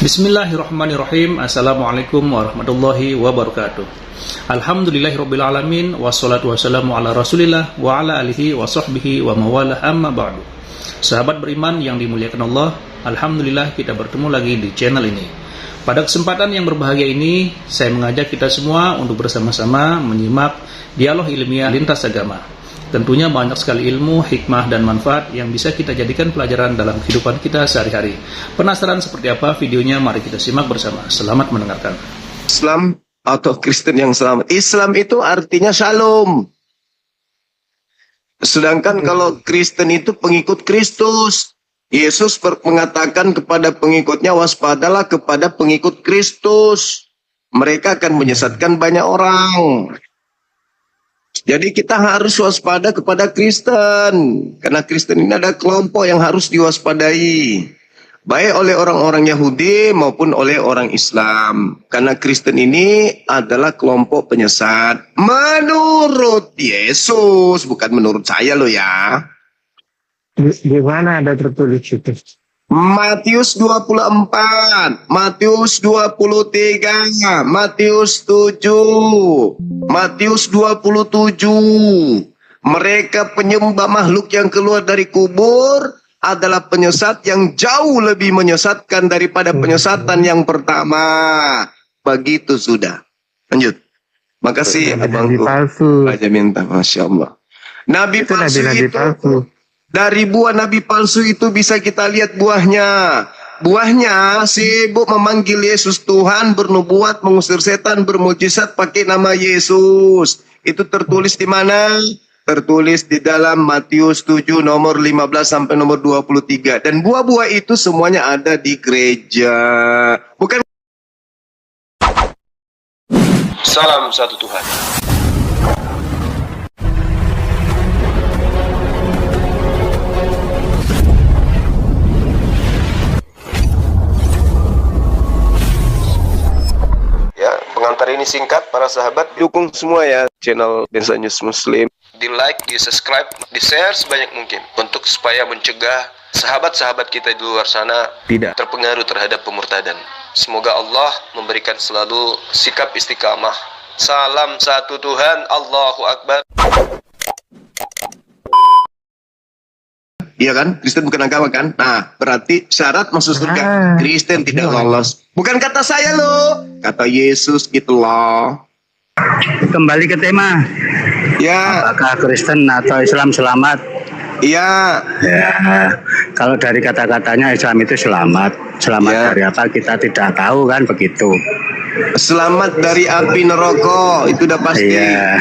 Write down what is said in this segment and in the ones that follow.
Bismillahirrahmanirrahim. Assalamualaikum warahmatullahi wabarakatuh. Alhamdulillahirrabbilalamin. Wassalatu wassalamu ala rasulillah wa ala alihi wa sahbihi wa mawalah amma ba'du. Sahabat beriman yang dimuliakan Allah, Alhamdulillah kita bertemu lagi di channel ini. Pada kesempatan yang berbahagia ini, saya mengajak kita semua untuk bersama-sama menyimak dialog ilmiah lintas agama. Tentunya banyak sekali ilmu, hikmah, dan manfaat yang bisa kita jadikan pelajaran dalam kehidupan kita sehari-hari. Penasaran seperti apa videonya? Mari kita simak bersama. Selamat mendengarkan. Islam atau Kristen yang selamat. Islam itu artinya shalom. Sedangkan kalau Kristen itu pengikut Kristus. Yesus mengatakan kepada pengikutnya, waspadalah kepada pengikut Kristus. Mereka akan menyesatkan banyak orang. Jadi kita harus waspada kepada Kristen. Karena Kristen ini ada kelompok yang harus diwaspadai. Baik oleh orang-orang Yahudi maupun oleh orang Islam. Karena Kristen ini adalah kelompok penyesat. Menurut Yesus, bukan menurut saya loh ya. Di mana ada tertulis itu? Matius 24, Matius 23, Matius 7, Matius 27. Mereka penyembah makhluk yang keluar dari kubur adalah penyesat yang jauh lebih menyesatkan daripada penyesatan yang pertama. Begitu sudah. Lanjut. Makasih abangku. Aja minta, Masya Allah. Nabi palsu itu. Dari buah nabi palsu itu bisa kita lihat buahnya. Buahnya sibuk memanggil Yesus Tuhan, bernubuat, mengusir setan, bermujizat pakai nama Yesus. Itu tertulis di mana? Tertulis di dalam Matius 7 nomor 15 sampai nomor 23. Dan buah-buah itu semuanya ada di gereja. Bukan. Salam satu Tuhan. Pengantar ini singkat, para sahabat dukung semua ya channel Densa News Muslim. Di like, di subscribe, di share sebanyak mungkin untuk supaya mencegah sahabat-sahabat kita di luar sana tidak terpengaruh terhadap pemurtadan. Semoga Allah memberikan selalu sikap istiqamah. Salam satu Tuhan, Allahu Akbar. Iya kan? Kristen bukan agama kan? Nah, berarti syarat masuk surga Kristen tidak lolos. Bukan kata saya loh, kata Yesus gitu loh. Kembali ke tema. Ya. Apakah Kristen atau Islam selamat? Iya. Ya. Kalau dari kata-katanya Islam itu selamat. Selamat dari apa kita tidak tahu kan begitu. Selamat dari api neraka, itu udah pasti. Iya.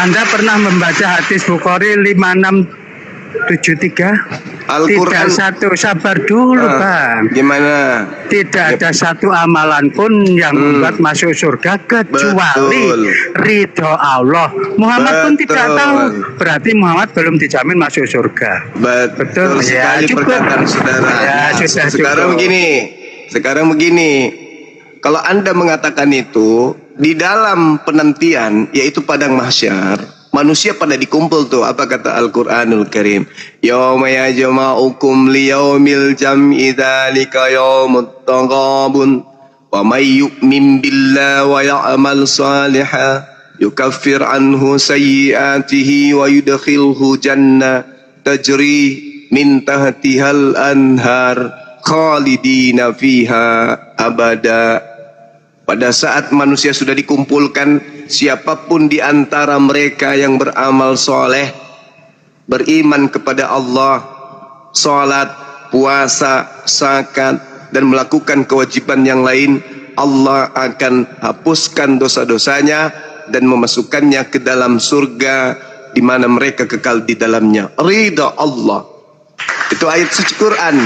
Anda pernah membaca hadis Bukhari 5673? Al-Quran. Tidak satu, sabar dulu Bang. Gimana? Tidak ada satu amalan pun yang membuat masuk surga kecuali ridho Allah. Muhammad pun tidak tahu. Berarti Muhammad belum dijamin masuk surga. Betul sekali ya, perkataan saudara. Ya, sudah Sekarang begini. Kalau Anda mengatakan itu di dalam penantian, yaitu padang mahsyar, manusia pada dikumpul tuh. Apa kata Al-Quranul Karim? Yauma yajma'ukum liyaumil jam'i dzalika yaumut taghabun wa may yu'min billahi wa ya'mal shalihan yukaffir anhu sayyi'atihi wa yudkhilhu jannah tajri min tahtihal anhar khalidina fiha abada. Pada saat manusia sudah dikumpulkan, siapapun di antara mereka yang beramal soleh, beriman kepada Allah, sholat, puasa, zakat, dan melakukan kewajiban yang lain, Allah akan hapuskan dosa-dosanya dan memasukkannya ke dalam surga di mana mereka kekal di dalamnya. Ridha Allah. Itu ayat suci Quran.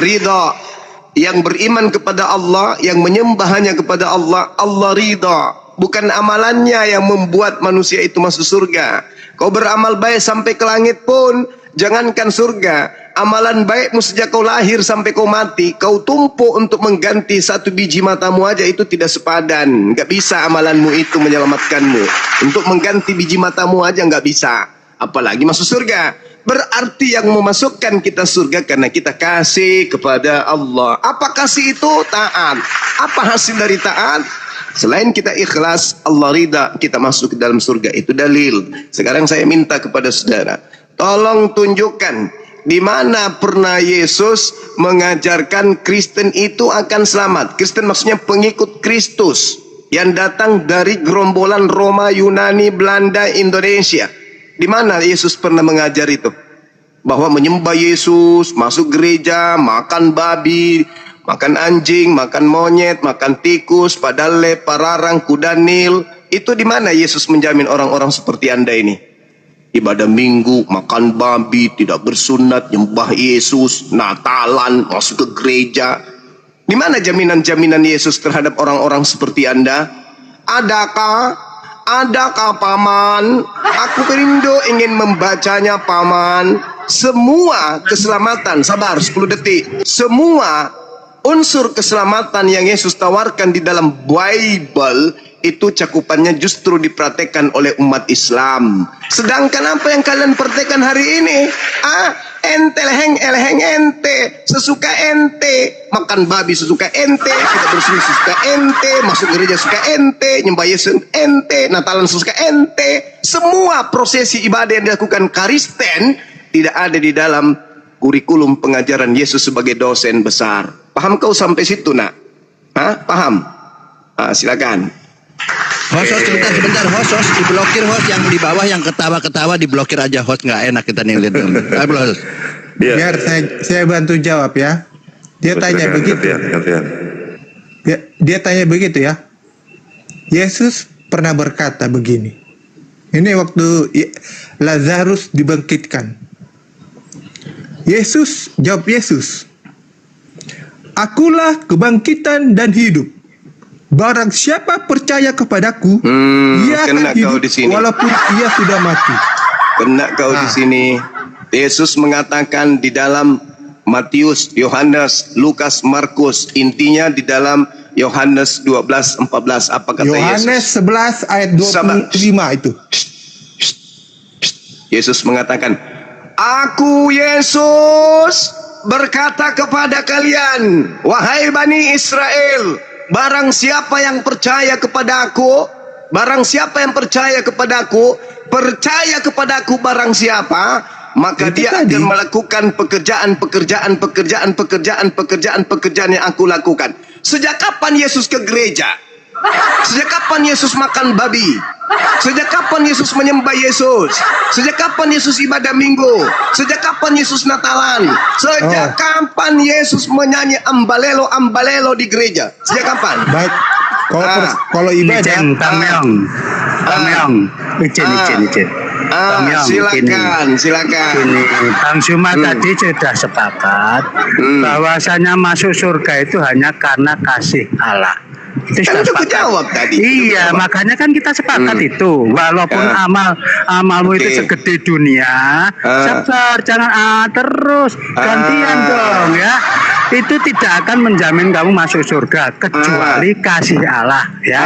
Ridha. Yang beriman kepada Allah, yang menyembah hanya kepada Allah, Allah ridha. Bukan amalannya yang membuat manusia itu masuk surga. Kau beramal baik sampai ke langit pun, jangankan surga. Amalan baikmu sejak kau lahir sampai kau mati, kau tumpuk untuk mengganti satu biji matamu aja, itu tidak sepadan. Nggak bisa amalanmu itu menyelamatkanmu. Untuk mengganti biji matamu aja nggak bisa. Apalagi masuk surga. Berarti yang memasukkan kita surga karena kita kasih kepada Allah. Apa kasih itu? Taat. Apa hasil dari taat? Selain kita ikhlas, Allah ridha, kita masuk ke dalam surga. Itu dalil. Sekarang saya minta kepada saudara, tolong tunjukkan di mana pernah Yesus mengajarkan Kristen itu akan selamat. Kristen maksudnya pengikut Kristus yang datang dari gerombolan Roma, Yunani, Belanda, Indonesia. Di mana Yesus pernah mengajar itu? Bahwa menyembah Yesus, masuk gereja, makan babi, makan anjing, makan monyet, makan tikus, padale, pararang, kuda nil. Itu di mana Yesus menjamin orang-orang seperti Anda ini? Ibadah minggu, makan babi, tidak bersunat, nyembah Yesus, Natalan, masuk ke gereja. Di mana jaminan-jaminan Yesus terhadap orang-orang seperti Anda? Adakah paman? Aku rindu ingin membacanya paman. Semua keselamatan, sabar 10 detik. Semua unsur keselamatan yang Yesus tawarkan di dalam Bible itu cakupannya justru dipraktekkan oleh umat Islam. Sedangkan apa yang kalian praktekkan hari ini? Ente eleheng ente, sesuka ente, makan babi sesuka ente, tidak bersuci sesuka ente, masuk gereja suka ente, nyembah Yesus ente, Natalan sesuka ente. Semua prosesi ibadah yang dilakukan Kristen tidak ada di dalam kurikulum pengajaran Yesus sebagai dosen besar. Paham kau sampai situ, nak? Paham? Silakan. Host, sebentar, host, diblokir host yang di bawah yang ketawa-ketawa diblokir aja host, nggak enak kita nih lihat. Biar saya bantu jawab ya. Dia tanya begitu. Dia tanya begitu ya. Yesus pernah berkata begini. Ini waktu Lazarus dibangkitkan. Jawab Yesus, "Akulah kebangkitan dan hidup. Barang siapa percaya kepadaku, ia akan hidup walaupun ia sudah mati." Kena kau di sini. Yesus mengatakan di dalam Matius, Yohanes, Lukas, Markus, intinya di dalam Yohanes 12:14. Apa kata Yesus? Yohanes 11 ayat 25 itu. Yesus mengatakan, "Aku Yesus berkata kepada kalian, wahai Bani Israel, barang siapa yang percaya kepadaku, percaya kepadaku barang siapa, maka itu dia tadi akan melakukan pekerjaan yang aku lakukan." Sejak kapan Yesus ke gereja? Sejak kapan Yesus makan babi? Sejak kapan Yesus menyembah Yesus? Sejak kapan Yesus ibadah minggu? Sejak kapan Yesus Natalan? Sejak kapan Yesus menyanyi ambalelo di gereja? Sejak kapan? Baik. Kalau ibadah, Tamyong, izin. Silakan. Ini Bang Zuma tadi sudah sepakat bahwasanya masuk surga itu hanya karena kasih Allah. Itu Kan sudah udah sepakat. kejawab tadi. Iya, makanya kan kita sepakat itu. Walaupun amalmu itu segede dunia, sabar, jangan terus gantian dong ya. Itu tidak akan menjamin kamu masuk surga kecuali kasih Allah ya.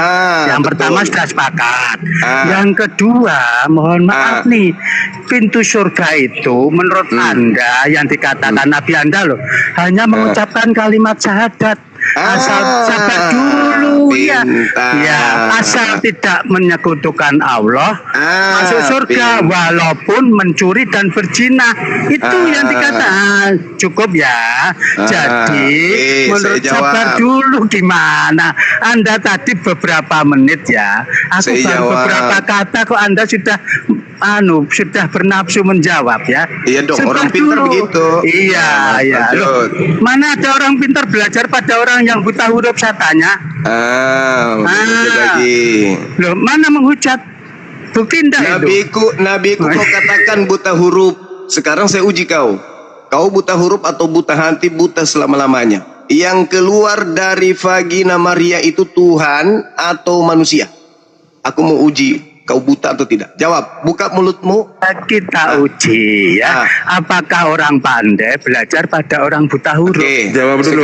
Yang pertama sudah sepakat. Yang kedua, mohon maaf nih, pintu surga itu menurut Anda yang dikatakan Nabi Anda loh, hanya mengucapkan kalimat syahadat. Asal sabar dulu ya, asal tidak menyekutukan Allah, masuk surga walaupun mencuri dan berzina. Itu yang dikatakan cukup ya. Jadi menurut sabar dulu gimana? Anda tadi beberapa menit ya, aku baru beberapa kata kok Anda sudah bernafsu menjawab ya. Iya dong, Sabar orang pintar dulu. begitu. Iya. Loh, mana ada orang pintar belajar pada orang yang buta huruf, saya tanya. Lagi. Loh, mana menghujat? Bukti indah itu. Nabiku kau katakan buta huruf. Sekarang saya uji kau. Kau buta huruf atau buta hati, buta selama-lamanya. Yang keluar dari vagina Maria itu Tuhan atau manusia? Aku mau uji. Kau buta atau tidak? Jawab, buka mulutmu. Kita uji ya. Apakah orang pandai belajar pada orang buta huruf? Oke, Jawab dulu.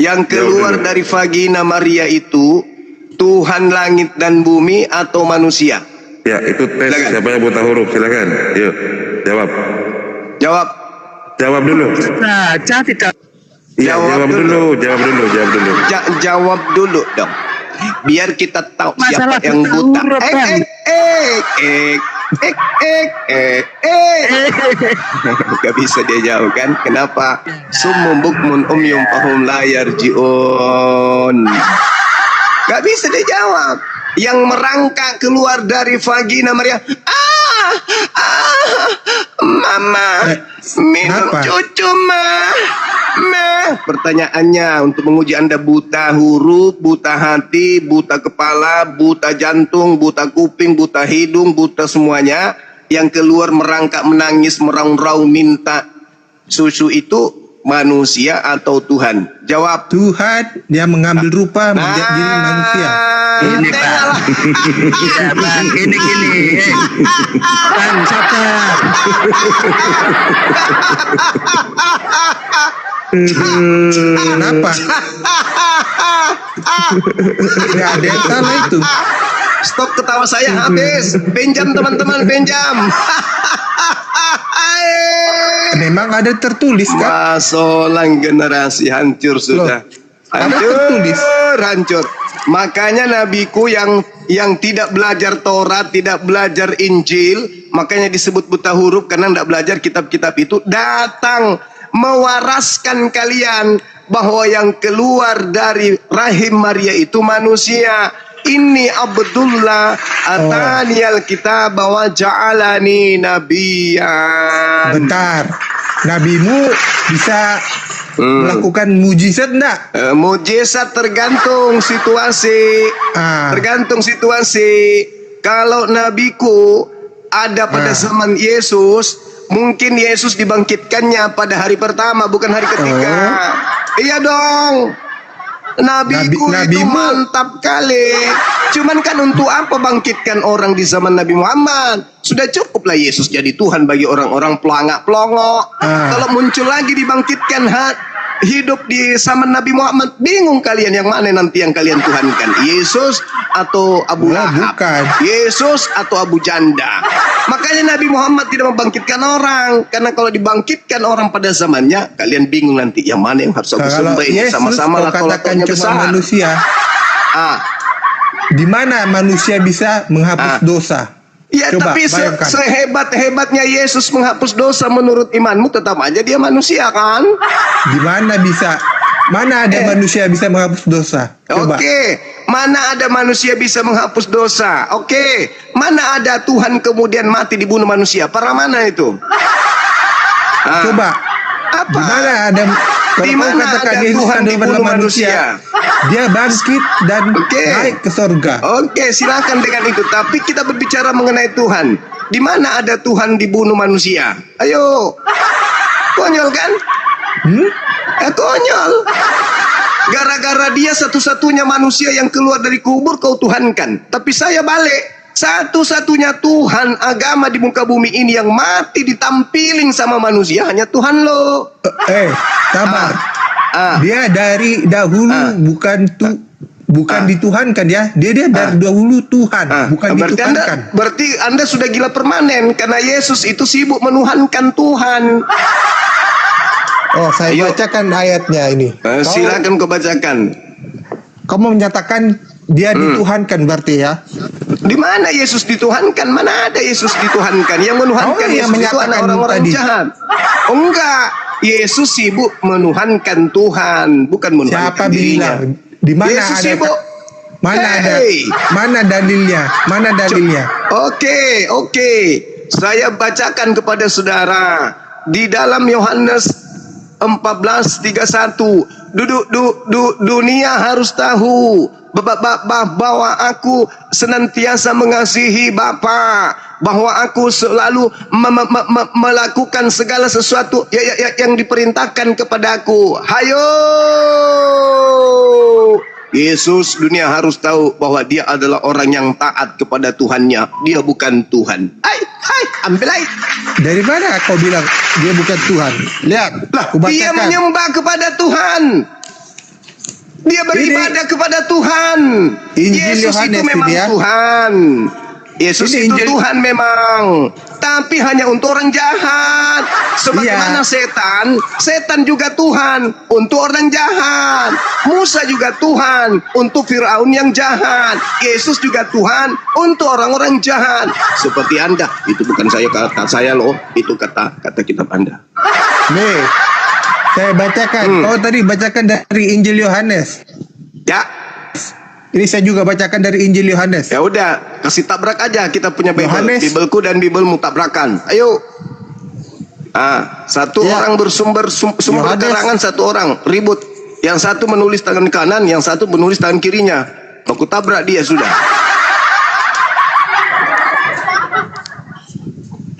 Yang keluar dari vagina Maria itu Tuhan langit dan bumi atau manusia? Ya, itu tes. Silakan. Siapa yang buta huruf? Silakan. Yuk, jawab. Jawab. Jawab dulu. Baca tidak. Iya, jawab dulu. Jawab dulu. Jawab dulu. Jawab dulu dong. Biar kita tahu Masalah siapa yang buta buta. huruf, Bang. Gak bisa dia jawab kan? Kenapa? Summun bukmun umyum fahum la yarji'un. Gak bisa dia jawab. Yang merangkak keluar dari vagina Maria. Mama, minum kenapa? cucu Pertanyaannya untuk menguji Anda buta huruf, buta hati, buta kepala, buta jantung, buta kuping, buta hidung, buta semuanya. Yang keluar merangkak, menangis, meraung-raung, minta susu itu manusia atau Tuhan? Jawab. Tuhan dia mengambil rupa menjadi diri manusia. Ini Bang. Iya Bang, gini. Bang, sabar. Kenapa? Nggak ada yang salah itu. Stop ketawa saya habis. Pinjam teman-teman, pinjam. Memang ada tertulis kan? Masolang generasi hancur sudah. Hancur. Makanya nabiku yang tidak belajar Taurat, tidak belajar Injil, makanya disebut buta huruf karena tidak belajar kitab-kitab itu, datang mewaraskan kalian bahwa yang keluar dari rahim Maria itu manusia. Ini Abdullah atani alkitab wa ja'alani nabiyyan. Bentar, nabimu bisa melakukan mujizat enggak? Mujizat tergantung situasi. Tergantung situasi. Kalau nabiku ada pada zaman Yesus, mungkin Yesus dibangkitkannya pada hari pertama, bukan hari ketiga. Iya dong. Nabiku itu mantap kali. Cuman kan untuk apa bangkitkan orang di zaman Nabi Muhammad? Sudah cukuplah Yesus jadi Tuhan bagi orang-orang pelangak-pelongok. Kalau muncul lagi dibangkitkan hidup di zaman Nabi Muhammad, bingung kalian yang mana nanti yang kalian tuhankan, Yesus atau Abu Lahab, Yesus atau Abu Janda. Makanya Nabi Muhammad tidak membangkitkan orang, karena kalau dibangkitkan orang pada zamannya, kalian bingung nanti yang mana yang harus aku sembah. Sama-sama lah kalau cuma manusia. Di mana manusia bisa menghapus dosa? Ya, coba, tapi sehebat-hebatnya Yesus menghapus dosa menurut imanmu, tetap aja dia manusia kan? Di mana bisa? Mana ada manusia bisa menghapus dosa? Oke, mana ada manusia bisa menghapus dosa? Oke, mana ada Tuhan kemudian mati dibunuh manusia? Para mana itu? Coba. Apa? Di mana ada? Di mana ada Tuhan dibunuh manusia? Dia bangkit dan naik ke surga. Oke, silakan dengan itu. Tapi kita berbicara mengenai Tuhan. Di mana ada Tuhan dibunuh manusia? Ayo, konyol kan? Konyol. Gara-gara dia satu-satunya manusia yang keluar dari kubur kau tuhankan. Tapi saya balik. Satu-satunya Tuhan agama di muka bumi ini yang mati ditampilin sama manusia hanya Tuhan lo. Sabar. Dia dari dahulu bukan dituhankan ya. Dia dari dahulu Tuhan, bukan dituhankan. Berarti Anda sudah gila permanen karena Yesus itu sibuk menuhankan Tuhan. Oh, saya bacakan ayatnya ini. Silakan kau bacakan. Kamu menyatakan dia dituhankan berarti ya? Di mana Yesus dituhankan? Mana ada Yesus dituhankan? Yang menuhankan Yesus itu orang-orang jahat. Oh, enggak. Yesus sibuk menuhankan Tuhan, bukan menuhankan dirinya. Di mana Yesus ada? sibuk. Mana dalilnya? Mana dalilnya? Oke. Saya bacakan kepada saudara di dalam Yohanes 14:31. Dunia harus tahu bahwa aku senantiasa mengasihi Bapa, bahwa aku selalu melakukan segala sesuatu yang diperintahkan kepadaku. Hayo, Yesus, dunia harus tahu bahwa dia adalah orang yang taat kepada Tuhannya. Dia bukan Tuhan. Hai, ambil air. Dari mana kau bilang dia bukan Tuhan? Lihat, dia menyembah kepada Tuhan. Dia beribadah kepada Tuhan. Injil Yesus Yohanes itu memang ya? Tuhan. Yesus Ini itu Injil. Tuhan memang, tapi hanya untuk orang jahat. Sebagaimana Iya. setan juga Tuhan untuk orang jahat. Musa juga Tuhan untuk Firaun yang jahat. Yesus juga Tuhan untuk orang-orang jahat. Seperti Anda, itu bukan kata saya loh, itu kata kitab Anda. Nih, saya bacakan. Kau tadi bacakan dari Injil Yohanes. Ya, Ini saya juga bacakan dari Injil Yohanes. ya udah, kasih tabrak aja, kita punya Bible. Yohanes. Bibelku dan Bibelmu tabrakan. Ayo. Satu Ya. orang sumber Yohanes. keterangan, satu orang ribut. Yang satu menulis tangan kanan, yang satu menulis tangan kirinya. Aku tabrak dia sudah.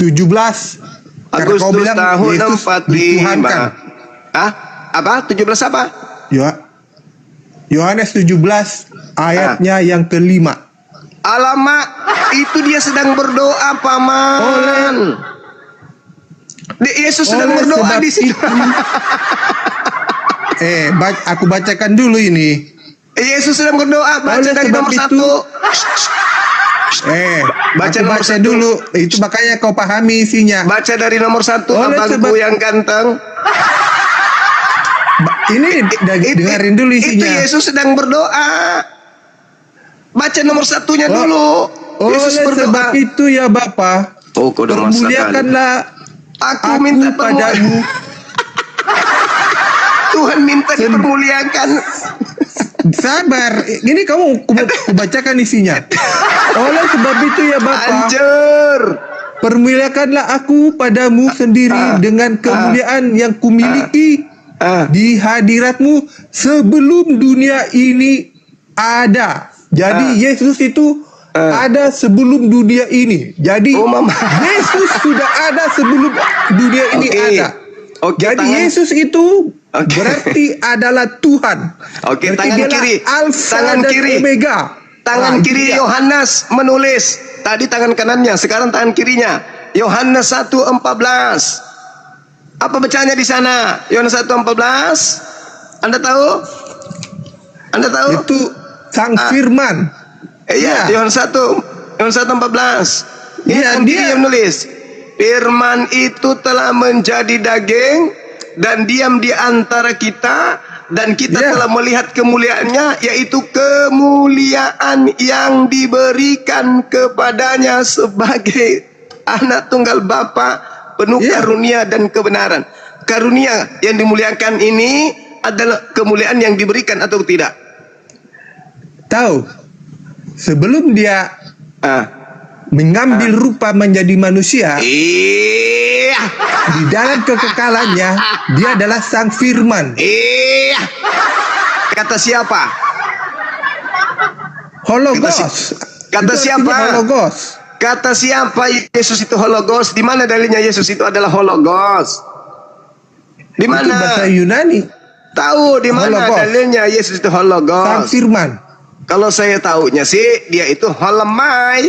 17. Karena kau Agustus bilang tahun Yesus 45. dituhankan. Apa? 17 apa? Yohanes 17 ayatnya yang kelima. Alamak, itu dia sedang berdoa, paman. Yesus sedang Oleh berdoa sebab di situ. Aku bacakan dulu ini. Yesus sedang berdoa, baca Oleh dari sebab nomor itu- 1. Baca Aku nomor baca 1 dulu. Itu makanya kau pahami isinya. Baca dari nomor 1, Oleh abangku sebab- yang ganteng. Ini dengerin dulu Itu isinya. Yesus sedang berdoa. Baca nomor 1-nya dulu. Yesus Oleh sebab berdoa. itu ya Bapa, Oh, kau udah masakan. permuliakanlah Aku minta padamu. Tuhan minta dipermuliakan. Sabar, ini kamu kubacakan isinya. Oleh sebab itu ya Bapa, Anjir. permuliakanlah aku padamu sendiri dengan kemuliaan yang kumiliki di hadiratmu sebelum dunia ini ada. Jadi Yesus itu ada sebelum dunia ini. Jadi Oh, Mama. Yesus sudah ada sebelum dunia ini Oke. ada. Oke, Jadi tangan- Yesus itu Oke. berarti adalah Tuhan. Oke, Berarti tangan dialah kiri. Alfa Tangan dan kiri. Omega. Tangan Nah, kiri itu dia. Yohanes menulis. Tadi tangan kanannya, sekarang tangan kirinya. Yohanes 1:14. Apa bacanya di sana? Yohanes 1:14. Anda tahu? Anda tahu? Itu Sang Firman. Iya, Ya. Yohanes 1:14. Ini Ya, tangan kiri dia- yang menulis. Firman itu telah menjadi daging dan diam di antara kita, dan kita Ya. telah melihat kemuliaannya, yaitu kemuliaan yang diberikan kepadanya sebagai anak tunggal Bapa, penuh Ya. karunia dan kebenaran. Karunia yang dimuliakan ini adalah kemuliaan yang diberikan atau tidak? Tahu, sebelum dia mengambil rupa menjadi manusia, Iya. di dalam kekekalannya, dia adalah Sang Firman. Iya. Kata siapa? Hologos. Kata Itu siapa? artinya Hologos. Kata siapa Yesus itu hologos? Di mana dalilnya Yesus itu adalah hologos? Di Itu bahasa mana? Yunani. Tahu di mana Hologos. dalilnya Yesus itu Sang hologos? Firman. Kalau saya tahunya sih dia itu holemai.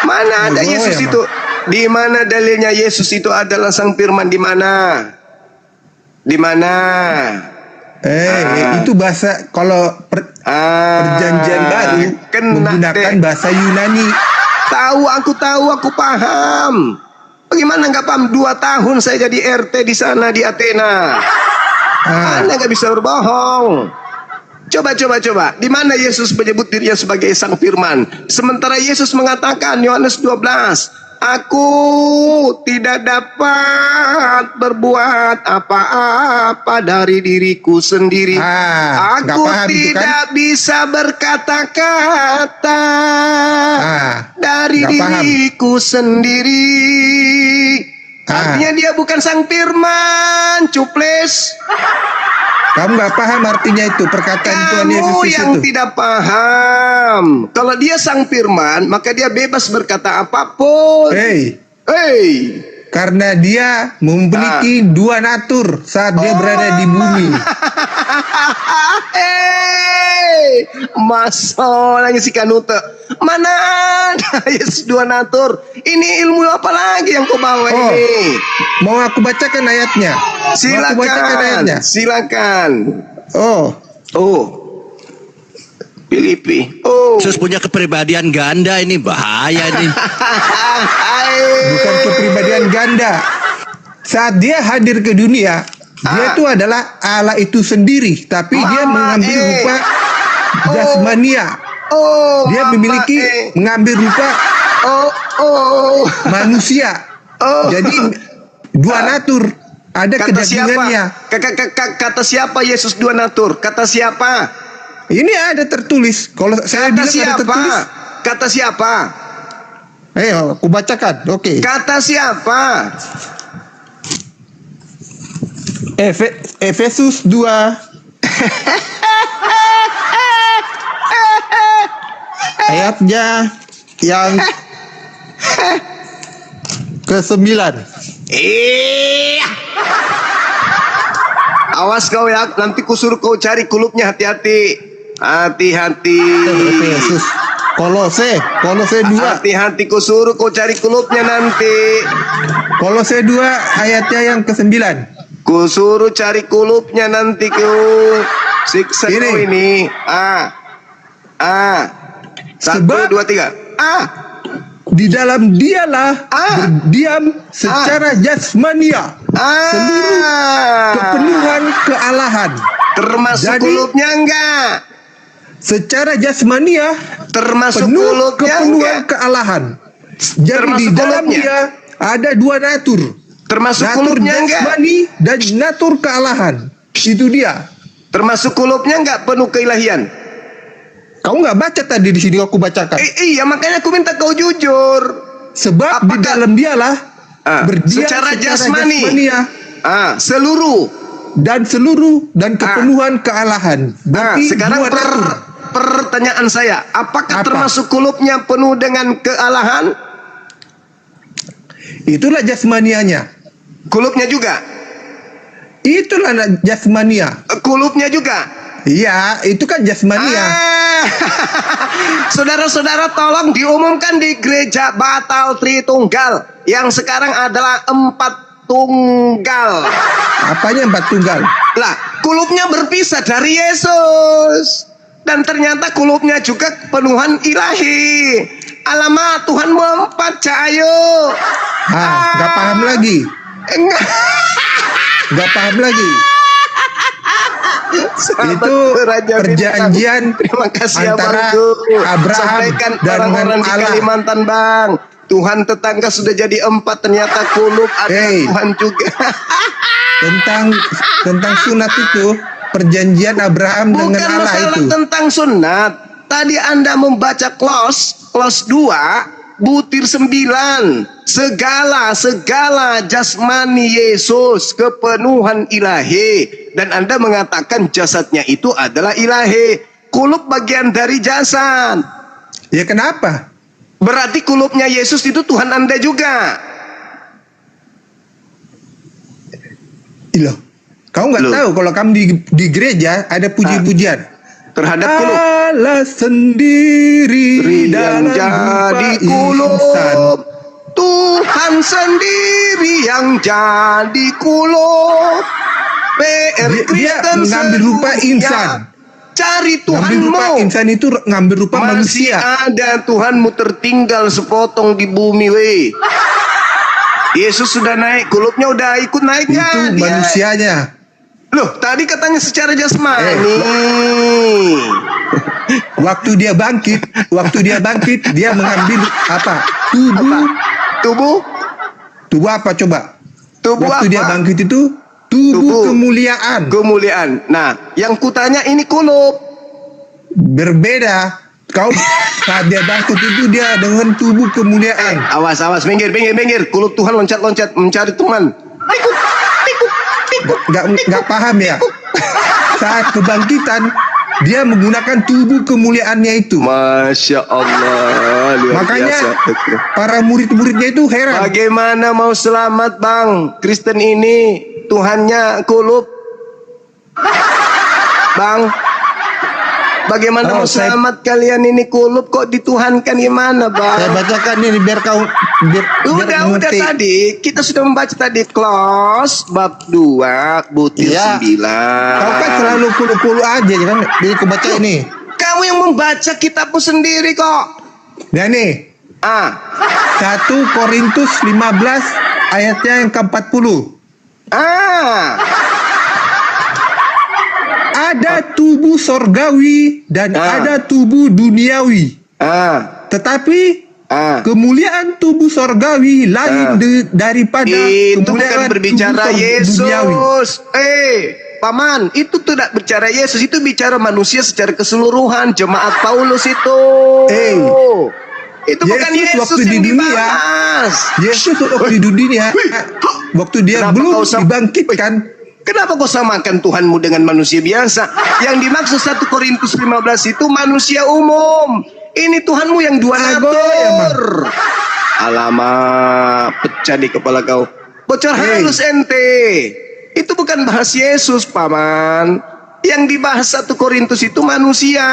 Mana ada Oh, Yesus ya, itu? Di mana dalilnya Yesus itu adalah Sang Firman? Di mana? Di mana? Itu bahasa kalau perjanjian baru kena menggunakan deh. bahasa Yunani. Tahu, aku paham. Bagaimana nggak paham? 2 tahun saya jadi RT di sana di Athena. Anda nggak bisa berbohong. Coba. Di mana Yesus menyebut dirinya sebagai Sang Firman? Sementara Yesus mengatakan Yohanes 12, aku tidak dapat berbuat apa-apa dari diriku sendiri. Nggak Aku paham itu kan? tidak bisa berkata-kata dari nggak paham. diriku sendiri. Artinya dia bukan Sang Firman, cuples. Kamu nggak paham artinya itu perkataan Tuhan Yesus Kamu yang itu. tidak paham. Kalau dia Sang Firman, maka dia bebas berkata apapun. Hey, karena dia memiliki 2 natur saat dia berada di bumi. Masalahnya si Kanute. Mana ada Yesus 2 natur? Ini ilmu apa lagi yang kau bawa ini? Mau aku bacakan ayatnya? Mau aku bacakan ayatnya? Silakan. Oh, Filipi. Oh. Yesus punya kepribadian ganda, ini bahaya nih. Bukan kepribadian ganda. Saat dia hadir ke dunia, dia itu adalah Allah itu sendiri, tapi dia mengambil rupa jasmania. Dia memiliki mengambil rupa manusia. Jadi dua natur, ada kedagingannya. Kata siapa Yesus dua natur? Kata siapa? Ini ada tertulis. Kalau saya bilang ada tertulis. Kata siapa? Ayo, aku bacakan. Oke. Kata siapa? Efesus 2 ayatnya yang ke-9. Awas kau ya, nanti kusuruh kau cari kulupnya, hati-hati. Hati-hati. Efesus. Kolose 2. Hati-hati, kusuruh kau cari kulupnya nanti. Kolose 2 ayatnya yang ke-9. Kusuruh cari kulupnya nanti kau. Siksa Ini. kau ini. 1, Sebab 2, 3. Di dalam dialah berdiam secara jasmania seluruh kepenuhan kealahan. Termasuk Jadi, kulupnya enggak? Secara jasmania Termasuk penuh kulupnya kepenuhan enggak? kealahan. Jadi Termasuk di dalam kulupnya? dia ada dua natur. Termasuk Natur kulupnya enggak? jasmani dan natur kealahan. Itu dia. Termasuk kulupnya enggak penuh keilahian? Kamu nggak baca tadi di sini aku bacakan. Iya, makanya aku minta kau jujur. Sebab di dalam dialah berdiam secara jasmani. jasmania Seluruh. dan kepenuhan kealahan. Berarti Sekarang dua natur. pertanyaan saya, apakah Apa? termasuk kulupnya penuh dengan kealahan? Itulah jasmanianya. Kulupnya juga? Itulah jasmania. Kulupnya juga? Iya, itu kan jasmania. Saudara-saudara, tolong diumumkan di gereja Batal Tritunggal yang sekarang adalah 4 tunggal. Apanya 4 tunggal? Lah, kulupnya berpisah dari Yesus. Dan ternyata kulupnya juga penuhan ilahi. Alamak, Tuhanmu 4, Cahayu. Gak paham lagi. Gak paham lagi. Itu perjanjian Terima kasih antara Abangku. Abraham Sampaikan dan orang-orang di Allah. Kalimantan, Bang. Tuhan tetangga sudah jadi 4, ternyata kulup ada Tuhan juga. tentang sunat itu perjanjian Abraham Bukan dengan Allah masalah itu. tentang sunat. Tadi Anda membaca close 2 butir 9, segala jasmani Yesus, kepenuhan ilahi, dan Anda mengatakan jasadnya itu adalah ilahi. Kulup bagian dari jasad. Ya kenapa? Berarti kulupnya Yesus itu Tuhan Anda juga. Loh, kamu nggak tahu kalau kamu di gereja ada puji-pujian terhadap kulup. Allah sendiri yang dalam jadi rupa insan. kulup, Tuhan sendiri yang jadi kulup. PR Dia Kristen mengambil rupa sedunia. insan. Cari Ngambil rupa Tuhanmu. insan itu ngambil rupa Masih manusia. ada Tuhanmu tertinggal sepotong di bumi, weh. Yesus sudah naik, kulupnya udah ikut naik Itu nggak dia? manusianya. Loh, tadi katanya secara jasmani. Waktu dia bangkit, dia mengambil apa? Tubuh Tubuh apa coba? Tubuh Waktu apa? dia bangkit itu tubuh kemuliaan. Kemuliaan. Nah, yang kutanya ini kulup. Berbeda. Kau saat dia bangkit itu dia dengan tubuh kemuliaan. Awas, minggir. Kulup Tuhan loncat-loncat mencari teman. Nggak paham ya? Saat kebangkitan dia menggunakan tubuh kemuliaannya itu. Masya Allah, luar Makanya biasa. para murid-muridnya itu heran. Bagaimana mau selamat, Bang? Kristen ini Tuhannya kulup. Bang, bagaimana mau selamat kalian ini kulup kok dituhankan gimana, Bang? Saya bacakan ini biar Udah mengerti. tadi kita sudah membaca tadi close bab 2 butir Iya. 9. Kau kan selalu kulu-kulu aja kan. Jadi aku baca ini. kamu yang membaca kitabmu sendiri kok. Nah nih, 1 Korintus 15 ayatnya yang ke-40. Ada tubuh sorgawi dan ada tubuh duniawi. Tetapi kemuliaan tubuh sorgawi lain daripada itu kemuliaan bukan berbicara tubuh Yesus. duniawi. Paman, itu tidak bicara Yesus, itu bicara manusia secara keseluruhan. Jemaat Paulus itu. Itu bukan Yesus waktu yang di dunia. dibahas. Yesus waktu di dunia, waktu dia belum dibangkitkan. Kenapa kau samakan Tuhanmu dengan manusia biasa? Yang dimaksud 1 Korintus 15 itu manusia umum. Ini Tuhanmu yang dua natur. Alamak, pecah di kepala kau. Bocor halus ente. Itu bukan bahas Yesus, Paman. Yang dibahas 1 Korintus itu manusia.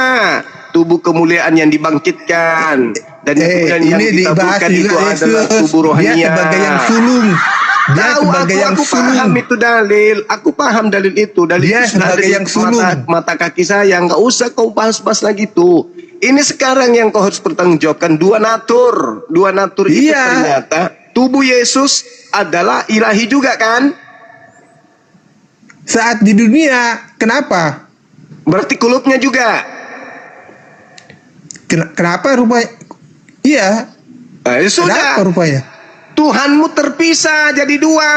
Tubuh kemuliaan yang dibangkitkan. Dan kemudian yang ditaburkan itu adalah tubuh rohania. Dia sebagai yang sulung. Tahu aku paham itu dalil. Aku paham dalil itu. Dalil dia itu sudah ada yang di mata kaki saya. Nggak usah kau bahas-bahas lagi tuh. Ini sekarang yang kau harus bertanggungjawabkan. Dua natur itu ternyata tubuh Yesus adalah ilahi juga kan? Saat di dunia, kenapa? Berarti kulupnya juga. Kenapa rupanya? Iya. Sudah. Kenapa rupanya? Tuhanmu terpisah jadi dua.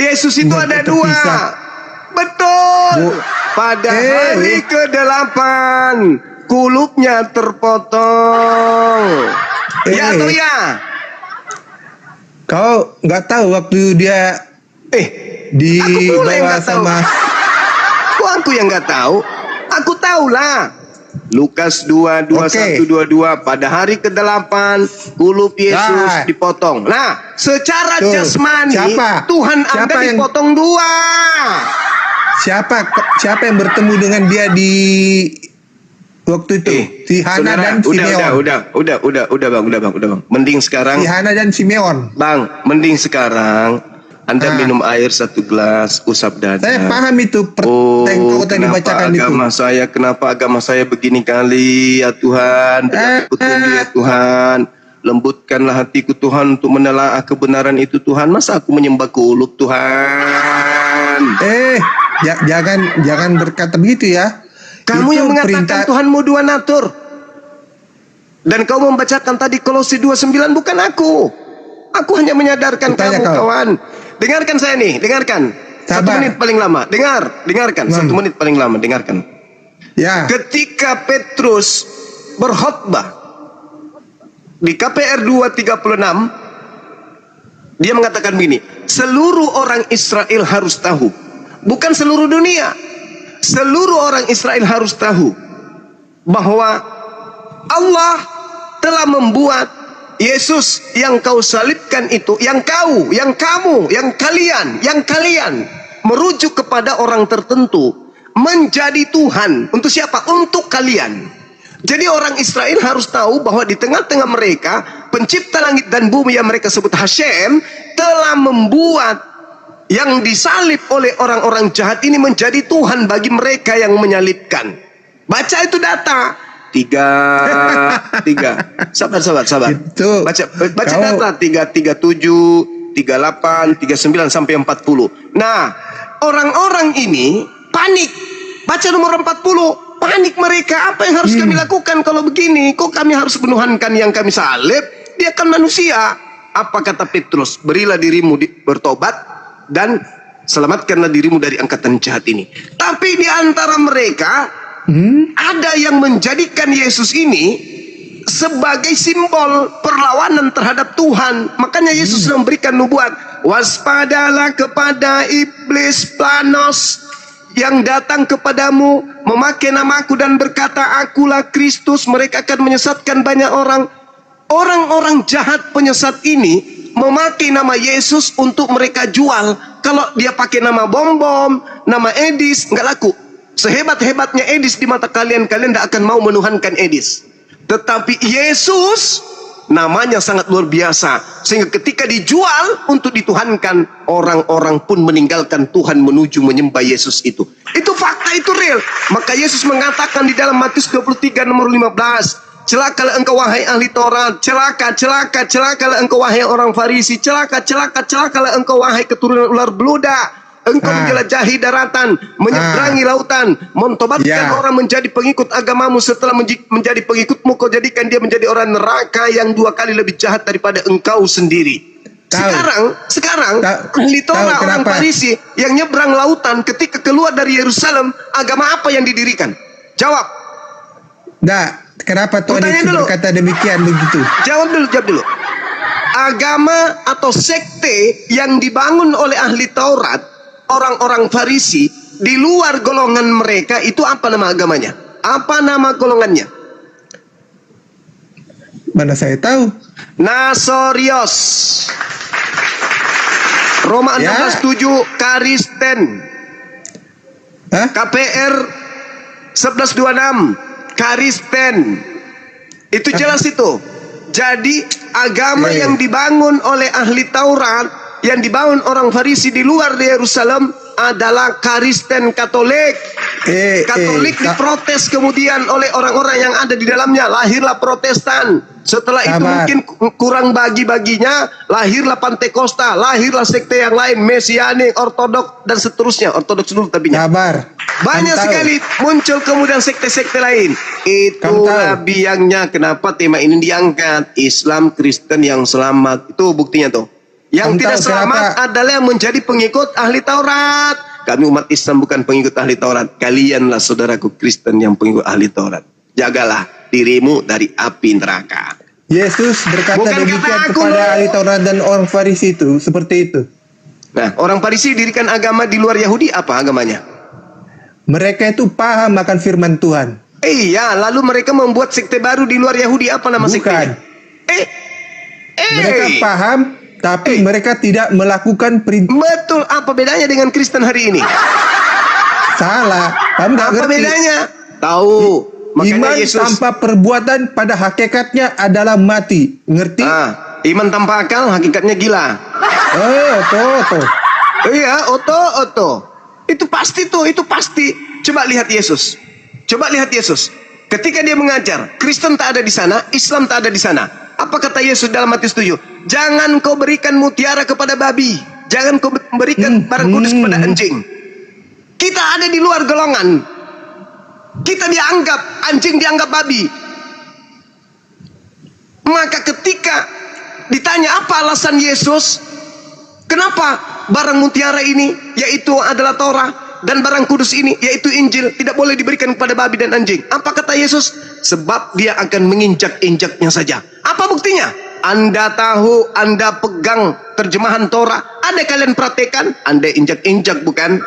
Yesus itu ada dua. Betul. Pada hari ke-8 kulupnya terpotong. Ya atau ya? Kau nggak tahu waktu dia dibawa sama. Kok aku yang nggak tahu? Aku tahulah. Lukas 2:21-22 pada hari ke-8 kulup Yesus dipotong. Nah, secara jasmani Tuhan Anda dipotong dua. Siapa yang bertemu dengan dia di waktu itu? Si Hana dan Simeon. Udah bang. Mending sekarang. Si Hana dan Simeon. Bang, mending sekarang Anda minum air 1 gelas, usap dada. Saya paham itu. Kenapa agama saya begini kali ya Tuhan? Petunjuk ya Tuhan. Lembutkanlah hatiku Tuhan untuk menelaah kebenaran itu Tuhan. Masa aku menyembah kulup Tuhan? Jangan berkata begitu ya. Kamu yang mengatakan Tuhanmu dua natur. Dan kau membacakan tadi Kolose 2:9, bukan aku. Aku hanya menyadarkan kamu kawan. Dengarkan saya nih, dengarkan. Sabar. 1 menit paling lama. Dengarkan. 1 menit paling lama, dengarkan. Ya. Ketika Petrus berkhotbah di KPR 2:36, dia mengatakan begini, seluruh orang Israel harus tahu. Bukan seluruh dunia. Seluruh orang Israel harus tahu bahwa Allah telah membuat Yesus yang kau salibkan itu, yang kamu, yang kalian merujuk kepada orang tertentu menjadi Tuhan. Untuk siapa? Untuk kalian. Jadi orang Israel harus tahu bahwa di tengah-tengah mereka pencipta langit dan bumi yang mereka sebut Hashem telah membuat yang disalib oleh orang-orang jahat ini menjadi Tuhan bagi mereka yang menyalibkan. Baca itu data. 3. Sabar. Itu, baca data 337, 38, 39 sampai 40. Nah, orang-orang ini panik. Baca nomor 40. Panik mereka. Apa yang harus kami lakukan kalau begini? Kok kami harus menuhankan yang kami salib? Dia kan manusia. Apa kata Petrus? Berilah dirimu bertobat dan selamatkanlah dirimu dari angkatan jahat ini. Tapi di antara mereka ada yang menjadikan Yesus ini sebagai simbol perlawanan terhadap Tuhan. Makanya Yesus memberikan nubuat, waspadalah kepada iblis planos yang datang kepadamu memakai namaku dan berkata akulah Kristus. Mereka akan menyesatkan banyak orang. Orang-orang jahat penyesat ini memakai nama Yesus untuk mereka jual. Kalau dia pakai nama bom-bom, nama Edis, nggak laku. Sehebat-hebatnya Edis di mata kalian, kalian tidak akan mau menuhankan Edis. Tetapi Yesus namanya sangat luar biasa, sehingga ketika dijual untuk dituhankan, orang-orang pun meninggalkan Tuhan menuju menyembah Yesus itu fakta, itu real. Maka Yesus mengatakan di dalam Matius 23 nomor 15, celakalah engkau wahai ahli Taurat, celakalah engkau wahai orang Farisi, celakalah engkau wahai keturunan ular beludak. Engkau menjelajahi daratan, menyeberangi lautan, mentobatkan orang menjadi pengikut agamamu. Setelah menjadi pengikutmu, kau jadikan dia menjadi orang neraka yang 2 kali lebih jahat daripada engkau sendiri. Sekarang ahli Taurat, orang Farisi yang nyebrang lautan, ketika keluar dari Yerusalem, agama apa yang didirikan? Jawab. Nah, kenapa Tuhan Yesus berkata demikian begitu? Jawab dulu. Agama atau sekte yang dibangun oleh ahli Taurat, orang-orang Farisi, di luar golongan mereka, itu apa nama agamanya? Apa nama golongannya? Mana saya tahu. Nasorios. Roma 16:7 Karisten. KPR 11:26 Karisten. Itu jelas itu. Jadi agama yang dibangun oleh ahli Taurat, yang dibangun orang Farisi di luar di Yerusalem adalah Kristen Katolik. Katolik diprotes kemudian oleh orang-orang yang ada di dalamnya, lahirlah Protestan. Setelah itu mungkin kurang bagi-baginya, lahirlah Pantekosta, lahirlah sekte yang lain, Mesianik, Ortodok, dan seterusnya. Ortodoks dulu tapi banyak sekali muncul kemudian sekte-sekte lain. Itulah biangnya kenapa tema ini diangkat. Islam Kristen yang selamat. Itu buktinya tuh. Yang tidak selamat adalah yang menjadi pengikut ahli Taurat. Kami umat Islam bukan pengikut ahli Taurat. Kalianlah saudaraku Kristen yang pengikut ahli Taurat. Jagalah dirimu dari api neraka. Yesus berkata demikian kepada ahli Taurat dan orang Farisi itu, seperti itu. Nah, orang Farisi dirikan agama di luar Yahudi, apa agamanya? Mereka itu paham akan firman Tuhan. Iya, lalu mereka membuat sekte baru di luar Yahudi, apa nama sektenya? Mereka paham, tapi mereka tidak melakukan perintah. Betul, apa bedanya dengan Kristen hari ini? Salah, kamu nggak ngerti. Apa bedanya? Tahu. Iman tanpa perbuatan pada hakikatnya adalah mati. Ngerti? Iman tanpa akal hakikatnya gila. Oto. Iya, oto. Itu pasti tuh, itu pasti. Coba lihat Yesus. Ketika dia mengajar, Kristen tak ada di sana, Islam tak ada di sana. Apa kata Yesus dalam Matius 7? Jangan kau berikan mutiara kepada babi. Jangan kau berikan barang kudus kepada anjing. Kita ada di luar golongan. Kita dianggap, anjing dianggap babi. Maka ketika ditanya apa alasan Yesus, kenapa barang mutiara ini, yaitu adalah Torah, dan barang kudus ini, yaitu Injil, tidak boleh diberikan kepada babi dan anjing? Apa kata Yesus? Sebab dia akan menginjak-injaknya saja. Apa buktinya? Anda tahu, Anda pegang terjemahan Torah, ada kalian praktekan, Anda injak-injak bukan?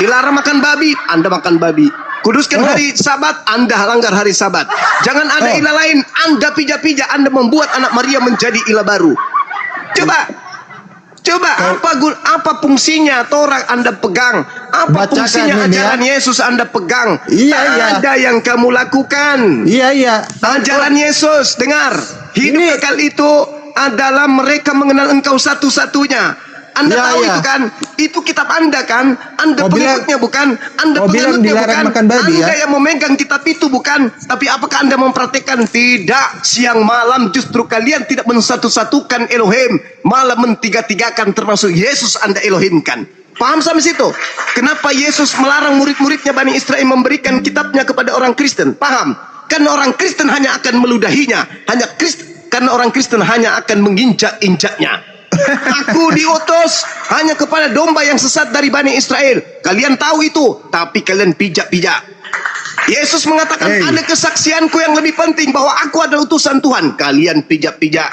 Dilarang makan babi, Anda makan babi. Kuduskan hari Sabat, Anda langgar hari Sabat. Jangan ada ilah lain, Anda pijak-pijak, Anda membuat anak Maria menjadi ilah baru. Coba apa fungsinya Torah Anda pegang? Apa fungsinya ajaran Yesus Anda pegang? Ada yang kamu lakukan. Ajaran Yesus, dengar. Hidup kekal itu adalah mereka mengenal Engkau satu-satunya. Anda tahu itu kan? Itu kitab Anda kan? Anda pengikutnya bukan? Anda penganutnya bukan? Anda yang memegang kitab itu bukan? Tapi apakah Anda mempraktikkan? Tidak. Siang malam justru kalian tidak mensatu-satukan Elohim, malah mentiga-tigakan, termasuk Yesus Anda Elohimkan. Paham sampai situ? Kenapa Yesus melarang murid-muridnya Bani Israel memberikan kitabnya kepada orang Kristen? Paham? Karena orang Kristen hanya akan meludahinya. Karena orang Kristen hanya akan menginjak-injaknya. Aku diutus hanya kepada domba yang sesat dari Bani Israel. Kalian tahu itu, tapi kalian pijak-pijak. Yesus mengatakan ada kesaksianku yang lebih penting, bahwa aku adalah utusan Tuhan. Kalian pijak-pijak.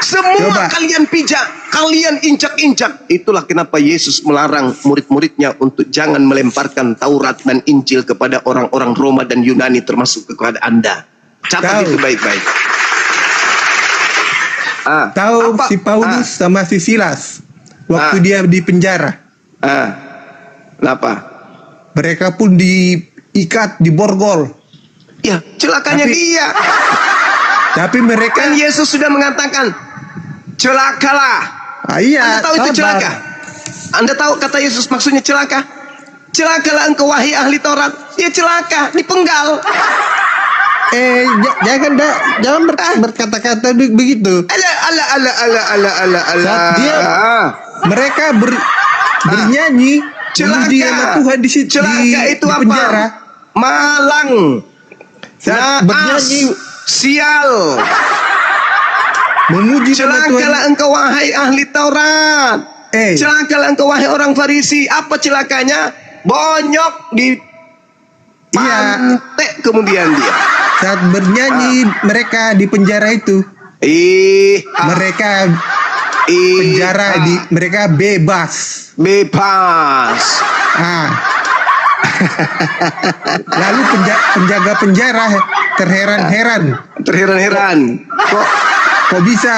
Semua kalian pijak, kalian injak-injak. Itulah kenapa Yesus melarang murid-muridnya untuk jangan melemparkan Taurat dan Injil kepada orang-orang Roma dan Yunani, termasuk kepada Anda. Catat itu baik-baik. Tahu si Paulus sama si Silas waktu dia di penjara. Kenapa? Mereka pun diikat, diborgol. Ya, celakanya dia. Tapi mereka Kan Yesus sudah mengatakan, celakalah. iya, Anda tahu itu sabar. celaka? Anda tahu kata Yesus maksudnya celaka? Celakalah engkau wahai ahli Taurat. Ya celaka, dipenggal. Jangan berkata-kata begitu. Ala. Saat mereka bernyanyi memuji nama Tuhan di situ, Celaka itu di apa? penjara. Malang. Saat bernyanyi Sial. memuji nama Tuhan. Celakalah engkau wahai ahli Taurat. Celakalah engkau wahai orang Farisi. Apa celakanya? Bonyok di pantek kemudian dia. Saat bernyanyi mereka di penjara itu, mereka mereka bebas. Lalu penjaga penjara terheran-heran. Kok bisa?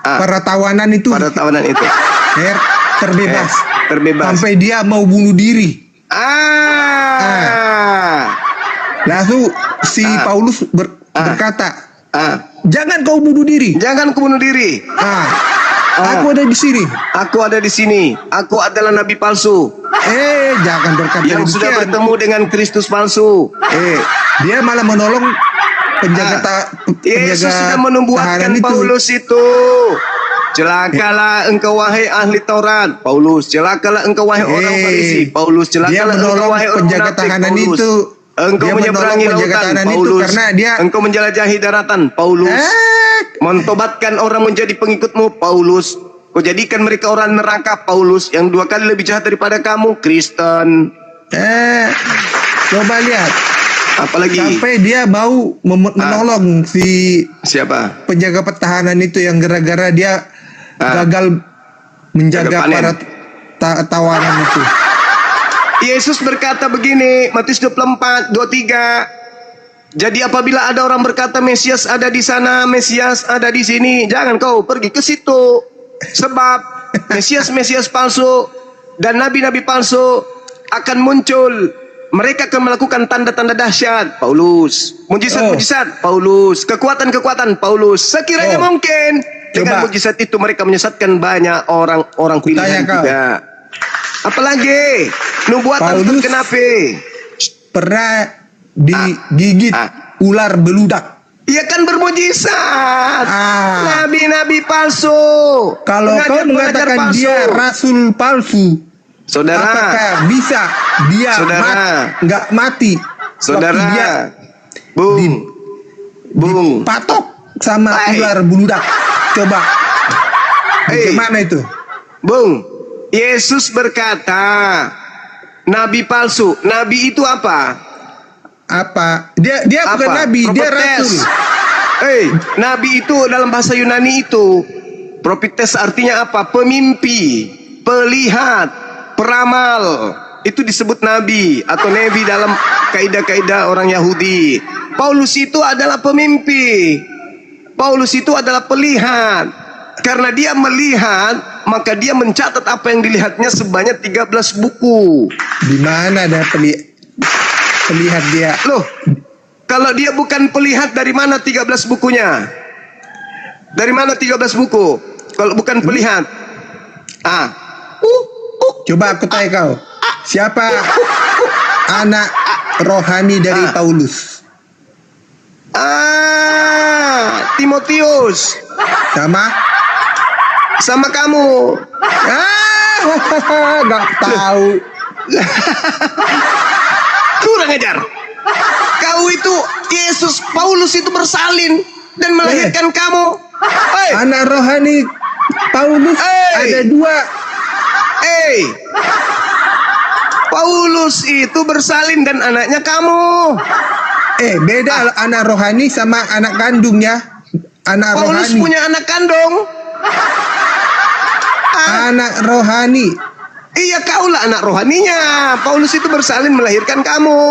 Para tawanan itu terbebas sampai dia mau bunuh diri. Lalu si Paulus berkata, jangan kau bunuh diri. Aku ada di sini. Aku adalah nabi palsu. Jangan berkata yang demikian. sudah bertemu dengan Kristus palsu. Dia malah menolong penjaga Yesus sudah menubuatkan Paulus itu. Celakalah engkau wahai ahli Taurat, Paulus. Celakalah engkau wahai orang Farisi, Paulus. Celakalah engkau wahai orang penjaga munafik, tahanan Paulus. itu. Engkau Dia menyeberangi menolong penjaga lautan, tahanan itu Paulus. karena dia Engkau menjelajahi daratan, Paulus. Mentobatkan orang menjadi pengikutmu, Paulus. Kau jadikan mereka orang neraka, Paulus. Yang 2 kali lebih jahat daripada kamu, Kristen. Coba lihat. Apalagi Sampai dia mau menolong si siapa? penjaga pertahanan itu yang gara-gara dia gagal menjaga gagal para tawanan itu. Yesus berkata begini, Matius 24, 23. Jadi apabila ada orang berkata Mesias ada di sana, Mesias ada di sini, jangan kau pergi ke situ. Sebab Mesias palsu dan nabi-nabi palsu akan muncul. Mereka akan melakukan tanda-tanda dahsyat, Paulus. Mujizat-mujizat, Paulus. Kekuatan-kekuatan, Paulus. Sekiranya mungkin dengan mujizat itu mereka menyesatkan banyak orang pilihan juga. Apalagi nubuatan terkenapi. Pernah digigit ular beludak. Ia kan bermujizat. Nabi-nabi palsu. Kalau kau mengatakan dia rasul palsu, saudara, apakah bisa dia nggak mati? Saudara, dia Bung, patok sama ular beludak. Coba, bagaimana itu? Bung, Yesus berkata, nabi palsu. Nabi itu apa? Dia bukan nabi, dia rasul. Nabi itu dalam bahasa Yunani itu, prophetes artinya apa? Pemimpi, pelihat, peramal. Itu disebut nabi atau nebi dalam kaidah-kaidah orang Yahudi. Paulus itu adalah pemimpi. Paulus itu adalah pelihat. Karena dia melihat, maka dia mencatat apa yang dilihatnya sebanyak 13 buku. Di mana ada pelihat dia? Loh, kalau dia bukan pelihat, dari mana 13 bukunya? Dari mana 13 buku? Kalau bukan pelihat. Coba aku tanya kau. Siapa anak rohani dari Paulus? Timotius. Sama kamu. Gak tahu. Kurang ajar. Kau itu, Yesus, Paulus itu bersalin dan melahirkan kamu. Anak rohani Paulus ada 2. Paulus itu bersalin dan anaknya kamu. Beda anak rohani sama anak kandungnya. Anak Paulus rohani. punya anak kandung. Anak rohani. Iya, kaulah anak rohaninya. Paulus itu bersalin melahirkan kamu.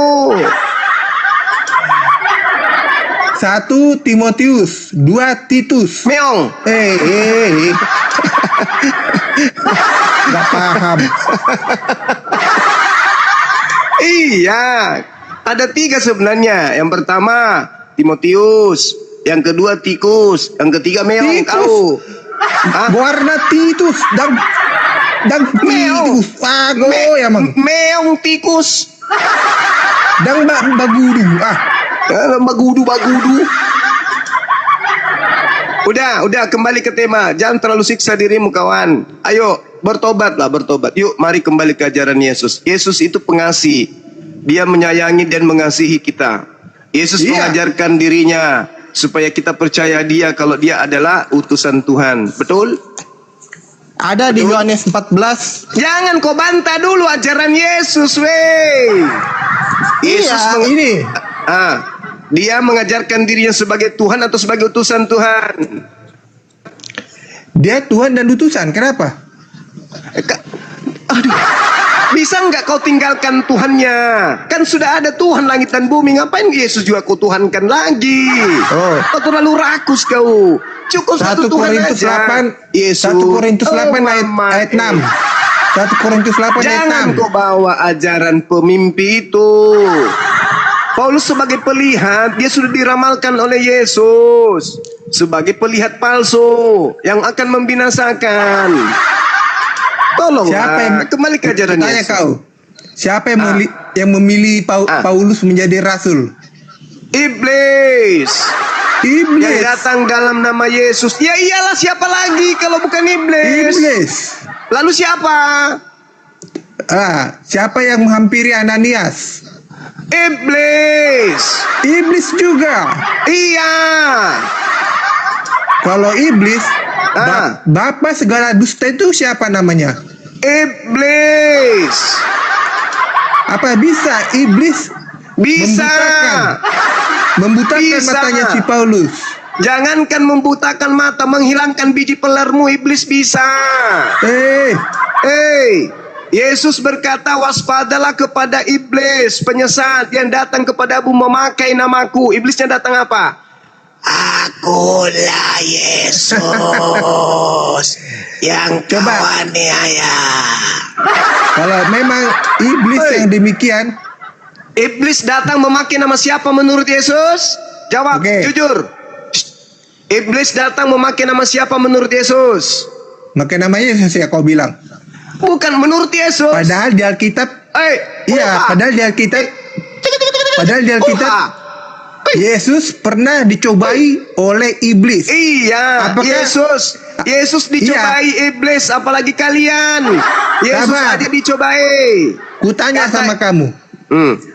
1 Timotius, 2 Titus. Meong. Gak paham. Iya, ada 3 sebenarnya. Yang pertama, Timotius. Yang kedua tikus. Yang ketiga meong. Tikus. Kau. Hah? Warna titus dan Meong. tikus. Pago ya mang. Meong tikus. Dan bagudu. Bagudu. Udah kembali ke tema. Jangan terlalu siksa dirimu kawan. Ayo bertobatlah, bertobat. Yuk mari kembali ke ajaran Yesus. Yesus itu pengasih. Dia menyayangi dan mengasihi kita. Yesus mengajarkan dirinya supaya kita percaya dia kalau dia adalah utusan Tuhan. Betul? Ada di Yohanes 14. Jangan kau bantah dulu ajaran Yesus, wey. Ini. Dia mengajarkan dirinya sebagai Tuhan atau sebagai utusan Tuhan? Dia Tuhan dan utusan. Kenapa? Aduh. Bisa nggak kau tinggalkan Tuhannya? Kan sudah ada Tuhan langit dan bumi. Ngapain Yesus juga kau Tuhankan lagi? Kau terlalu rakus kau. Cukup 1 satu Tuhan Korintus aja. 8 1 Korintus 8 ayat 6. 1 Korintus 8 ayat 6. Jangan kau bawa ajaran pemimpi itu. Paulus sebagai pelihat, dia sudah diramalkan oleh Yesus sebagai pelihat palsu yang akan membinasakan. Tolonglah, kembali ke ajaran Yesus. Tanya kau, siapa yang memilih Paulus menjadi rasul? Iblis. Yang datang dalam nama Yesus. Ya iyalah, siapa lagi kalau bukan iblis? Lalu siapa? Siapa yang menghampiri Ananias? Iblis juga. Iya. Kalau iblis, bapak segala dusta itu siapa namanya? Iblis. Apa bisa iblis bisa membutakan matanya si Paulus? Jangankan membutakan mata, menghilangkan biji pelermu, iblis bisa. Yesus berkata, waspadalah kepada iblis penyesat yang datang kepadamu memakai namaku. Iblisnya datang apa? Akulah Yesus yang kau aniaya. Kalau memang iblis yang demikian, iblis datang memakai nama siapa menurut Yesus? Jawab, jujur. Iblis datang memakai nama siapa menurut Yesus? Memakai nama Yesus ya kau bilang. Bukan menurut Yesus. Padahal di Alkitab, padahal di Alkitab, Yesus pernah dicobai oleh iblis. Iya, Yesus dicobai iblis, apalagi kalian. Yesus aja dicobai. Kutanya sama kamu,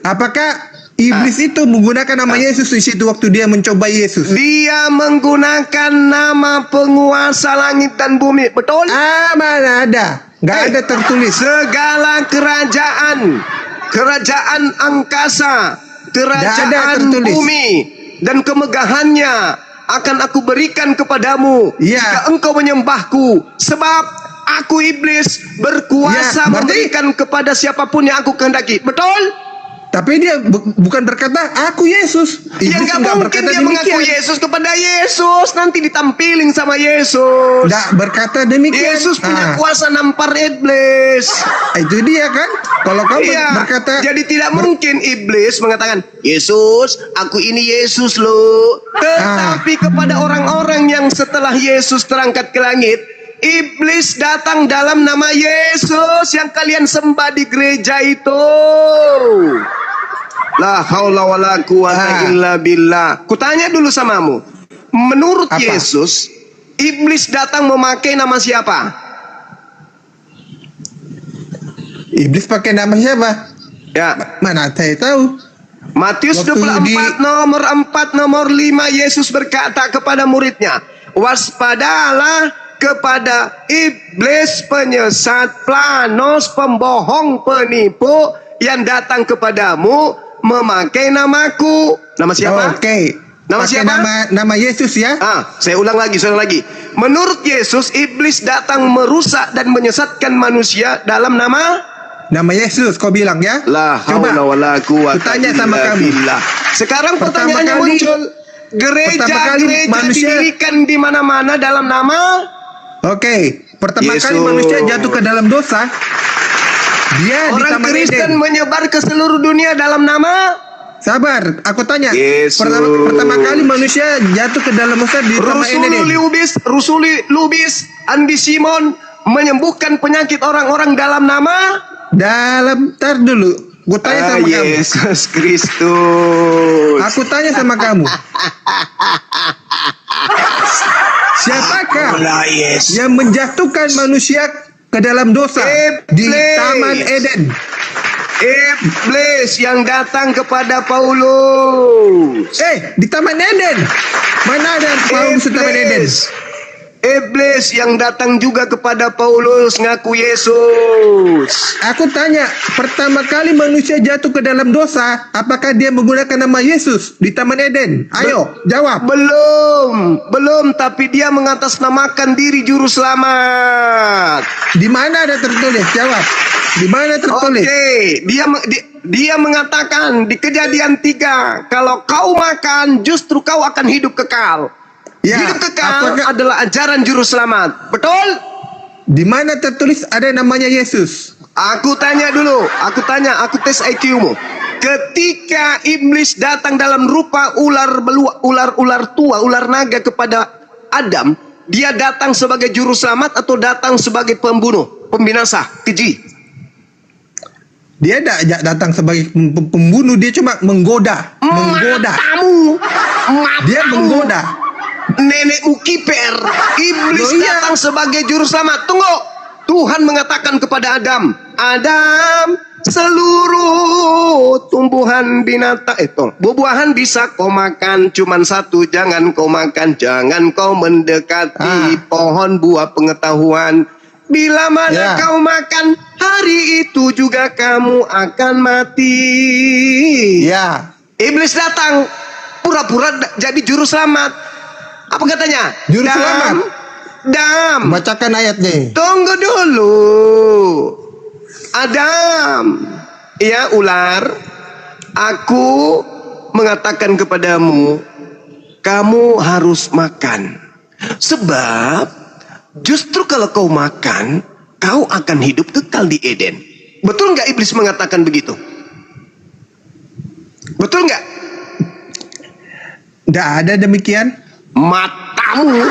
apakah iblis itu menggunakan nama Yesus di situ waktu dia mencobai Yesus? Dia menggunakan nama penguasa langit dan bumi, betul? Mana ada? Nggak ada tertulis. Segala kerajaan angkasa, kerajaan bumi dan kemegahannya akan aku berikan kepadamu jika engkau menyembahku, sebab aku iblis berkuasa memberikan kepada siapapun yang aku kehendaki. Betul? Tapi dia bukan berkata aku Yesus. Ya nggak mungkin dia mengaku Yesus kepada Yesus, nanti ditampilin sama Yesus. Nggak berkata demikian. Yesus punya kuasa nampar iblis. Itu dia kan. Kalau kamu berkata, jadi tidak mungkin iblis mengatakan Yesus, aku ini Yesus loh. Tetapi kepada orang-orang yang setelah Yesus terangkat ke langit, iblis datang dalam nama Yesus yang kalian sembah di gereja itu. La haula wala quwata illa billah. Kutanya dulu samamu, menurut Yesus, iblis datang memakai nama siapa? Iblis pakai nama siapa? Ya, mana saya tahu. Matius 24 nomor 4 nomor 5, Yesus berkata kepada muridnya, waspadalah kepada iblis penyesat, planos, pembohong, penipu yang datang kepadamu memakai namaku. Nama siapa? Nama siapa? Nama Yesus ya. Saya ulang lagi. Menurut Yesus, iblis datang merusak dan menyesatkan manusia dalam nama Yesus. Kau bilang ya? La haula wala quwata illa billah. Sekarang pertanyaannya muncul, gereja didirikan di mana-mana dalam nama pertama kali manusia jatuh ke dalam dosa, dia orang Kristen menyebar ke seluruh dunia dalam nama Sabar, aku tanya. Yesus. Pertama kali manusia jatuh ke dalam dosa di Taman Eden. Rusuli Lubis Andi Simon menyembuhkan penyakit orang-orang dalam nama Tar dulu. Gue tanya sama kamu. Yesus Kristus. Aku tanya sama kamu. Siapakah yang menjatuhkan manusia ke dalam dosa di Taman Eden? Iblis yang datang kepada Paulus. Di Taman Eden. Mana ada Paulus di Taman Eden? Iblis yang datang juga kepada Paulus ngaku Yesus. Aku tanya, pertama kali manusia jatuh ke dalam dosa, apakah dia menggunakan nama Yesus di Taman Eden? Ayo, jawab. Belum, tapi dia mengatasnamakan diri juru selamat. Di mana ada tertulis? Jawab. Di mana tertulis? Oke, dia mengatakan di Kejadian 3, kalau kau makan justru kau akan hidup kekal. Ya, hidup kekal adalah ajaran juru selamat. Betul? Di mana tertulis ada namanya Yesus? Aku tanya dulu, aku tes IQ-mu. Ketika iblis datang dalam rupa ular tua, ular naga kepada Adam, dia datang sebagai juru selamat atau datang sebagai pembunuh, pembinasa, keji? Dia tidak datang sebagai pembunuh, dia cuma menggoda. Dia menggoda. Nenekmu kiper, iblis datang sebagai juru selamat. Tunggu, Tuhan mengatakan kepada Adam, seluruh tumbuhan binatang buah-buahan bisa kau makan, cuman satu jangan kau makan, jangan kau mendekati pohon buah pengetahuan. Bila mana kau makan, hari itu juga kamu akan mati. Iblis datang pura-pura jadi juru selamat. Apa katanya? Juru selamat. Adam. Bacakan ayatnya. Tunggu dulu. Adam. Ya ular. Aku mengatakan kepadamu, kamu harus makan. Sebab justru kalau kau makan, kau akan hidup kekal di Eden. Betul nggak iblis mengatakan begitu? Betul nggak? Tidak ada demikian. Matamu.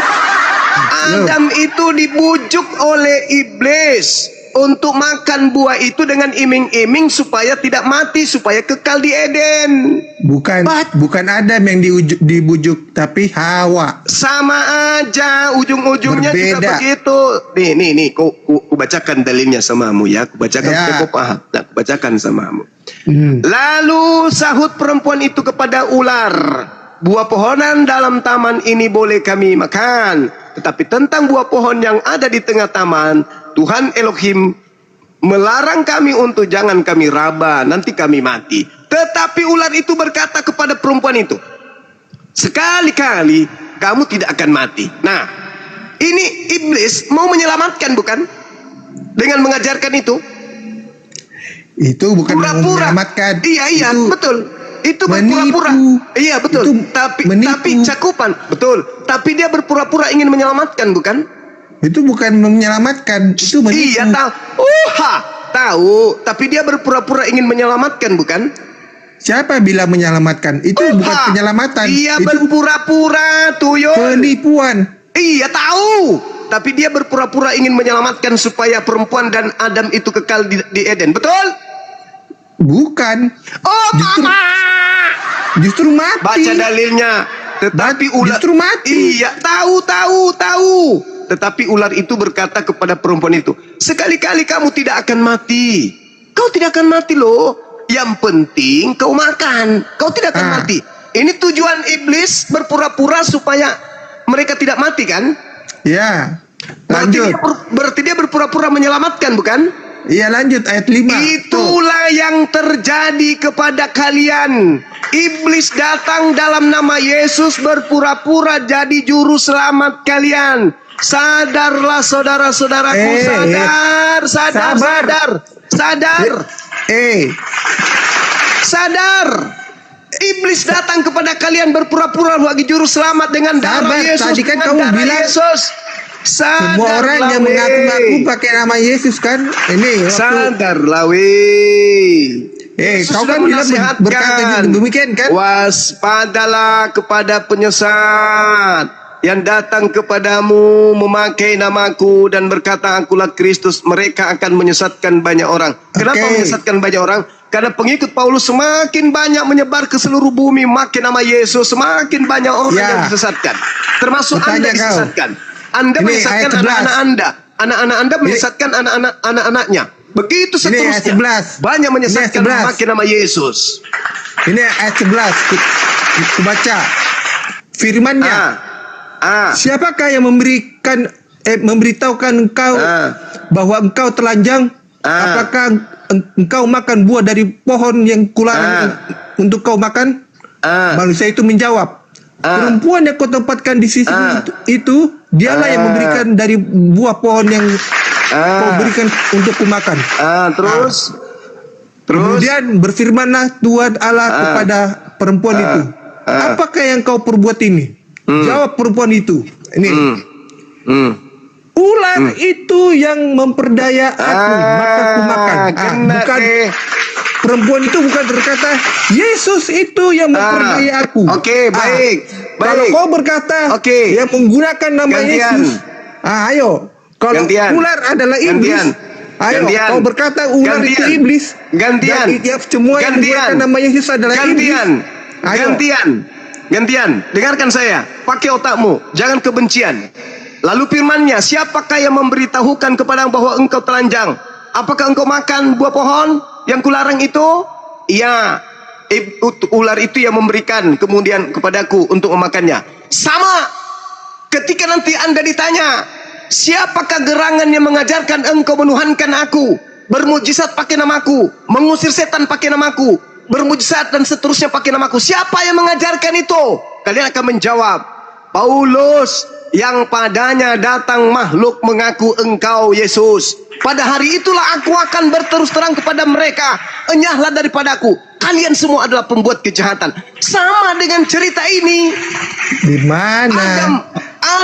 Adam itu dibujuk oleh iblis untuk makan buah itu dengan iming-iming supaya tidak mati, supaya kekal di Eden. Bukan Adam yang dibujuk, tapi Hawa. Sama aja, ujung-ujungnya juga begitu. Nih, ku bacakan dalilnya samamu ya. Ku bacakan kau paham. Nah, ku bacakan samamu. Lalu sahut perempuan itu kepada ular, buah pohonan dalam taman ini boleh kami makan, tetapi tentang buah pohon yang ada di tengah taman, Tuhan Elohim melarang kami untuk jangan kami raba, nanti kami mati. Tetapi ular itu berkata kepada perempuan itu, sekali-kali kamu tidak akan mati. Nah, ini iblis mau menyelamatkan bukan? Dengan mengajarkan itu. Itu bukan menyelamatkan. Iya, betul. Itu berpura-pura. Iya betul. Tapi cakupan. Betul. Tapi dia berpura-pura ingin menyelamatkan bukan? Itu bukan menyelamatkan. Itu menipu. Iya tahu. Tapi dia berpura-pura ingin menyelamatkan bukan? Siapa bilang menyelamatkan? Itu bukan penyelamatan. Iya itu berpura-pura tuyul. Penipuan. Iya tahu. Tapi dia berpura-pura ingin menyelamatkan supaya perempuan dan Adam itu kekal di Eden. Betul? Bukan. Justru mati. Baca dalilnya. Tetapi ular justru mati. Iya, tahu. Tetapi ular itu berkata kepada perempuan itu, sekali-kali kamu tidak akan mati. Kau tidak akan mati loh. Yang penting kau makan. Kau tidak akan mati. Ini tujuan iblis berpura-pura supaya mereka tidak mati kan? Ya. Lanjut. Berarti dia berpura-pura menyelamatkan bukan? Iya, lanjut ayat 5. Itulah yang terjadi kepada kalian. Iblis datang dalam nama Yesus berpura-pura jadi juru selamat kalian. Sadarlah saudara-saudaraku, sadar. Iblis datang kepada kalian berpura-pura sebagai juru selamat dengan darah Yesus. Tadi kan kamu bilang Yesus. Semua orang yang mengaku-ngaku pakai nama Yesus kan? Ini sadarlah weh. Yesus kau sudah kan bilang menasihatkan. berkata demikian kan? Waspadalah kepada penyesat yang datang kepadamu memakai namaku dan berkata akulah Kristus. Mereka akan menyesatkan banyak orang. Kenapa menyesatkan banyak orang? Karena pengikut Paulus semakin banyak menyebar ke seluruh bumi memakai nama Yesus, semakin banyak orang yang disesatkan. Termasuk Anda disesatkan. Anda menyesatkan anak-anak Anda. Anak-anak Anda menyesatkan anak-anaknya. Begitu seterusnya. Banyak menyesatkan memakai nama Yesus. Ini ayat 11. Ku baca firman-Nya. Siapakah yang memberitahukan engkau bahwa engkau telanjang? Apakah engkau makan buah dari pohon yang kularang untuk kau makan? Manusia itu menjawab, perempuan yang kau tempatkan di sisi itu, dialah yang memberikan dari buah pohon yang kau berikan untuk kumakan. Terus Kemudian berfirmanlah Tuhan Allah kepada perempuan itu, apakah yang kau perbuat ini? Jawab perempuan itu, ini ular itu yang memperdaya aku, maka aku makan. Bukan perempuan itu bukan berkata Yesus itu yang memperdaya aku. Baik. Kalau kau berkata yang menggunakan nama Yesus, ayo. Kalau ular adalah iblis, ayo. Kau berkata ular itu iblis. Dan semua yang menggunakan nama Yesus adalah iblis. Gantian, dengarkan saya. Pakai otakmu, jangan kebencian. Lalu firman-Nya, siapakah yang memberitahukan kepada bahwa engkau telanjang? Apakah engkau makan buah pohon yang kularang itu? Iya. Ular itu yang memberikan kemudian kepadaku untuk memakannya. Sama ketika nanti Anda ditanya, siapakah gerangan yang mengajarkan engkau menuhankan aku, bermujizat pakai namaku, mengusir setan pakai namaku, bermujizat dan seterusnya pakai namaku? Siapa yang mengajarkan itu? Kalian akan menjawab, Paulus, yang padanya datang makhluk mengaku engkau Yesus. Pada hari itulah aku akan berterus terang kepada mereka, enyahlah daripadaku, kalian semua adalah pembuat kejahatan. Sama dengan cerita ini. Di mana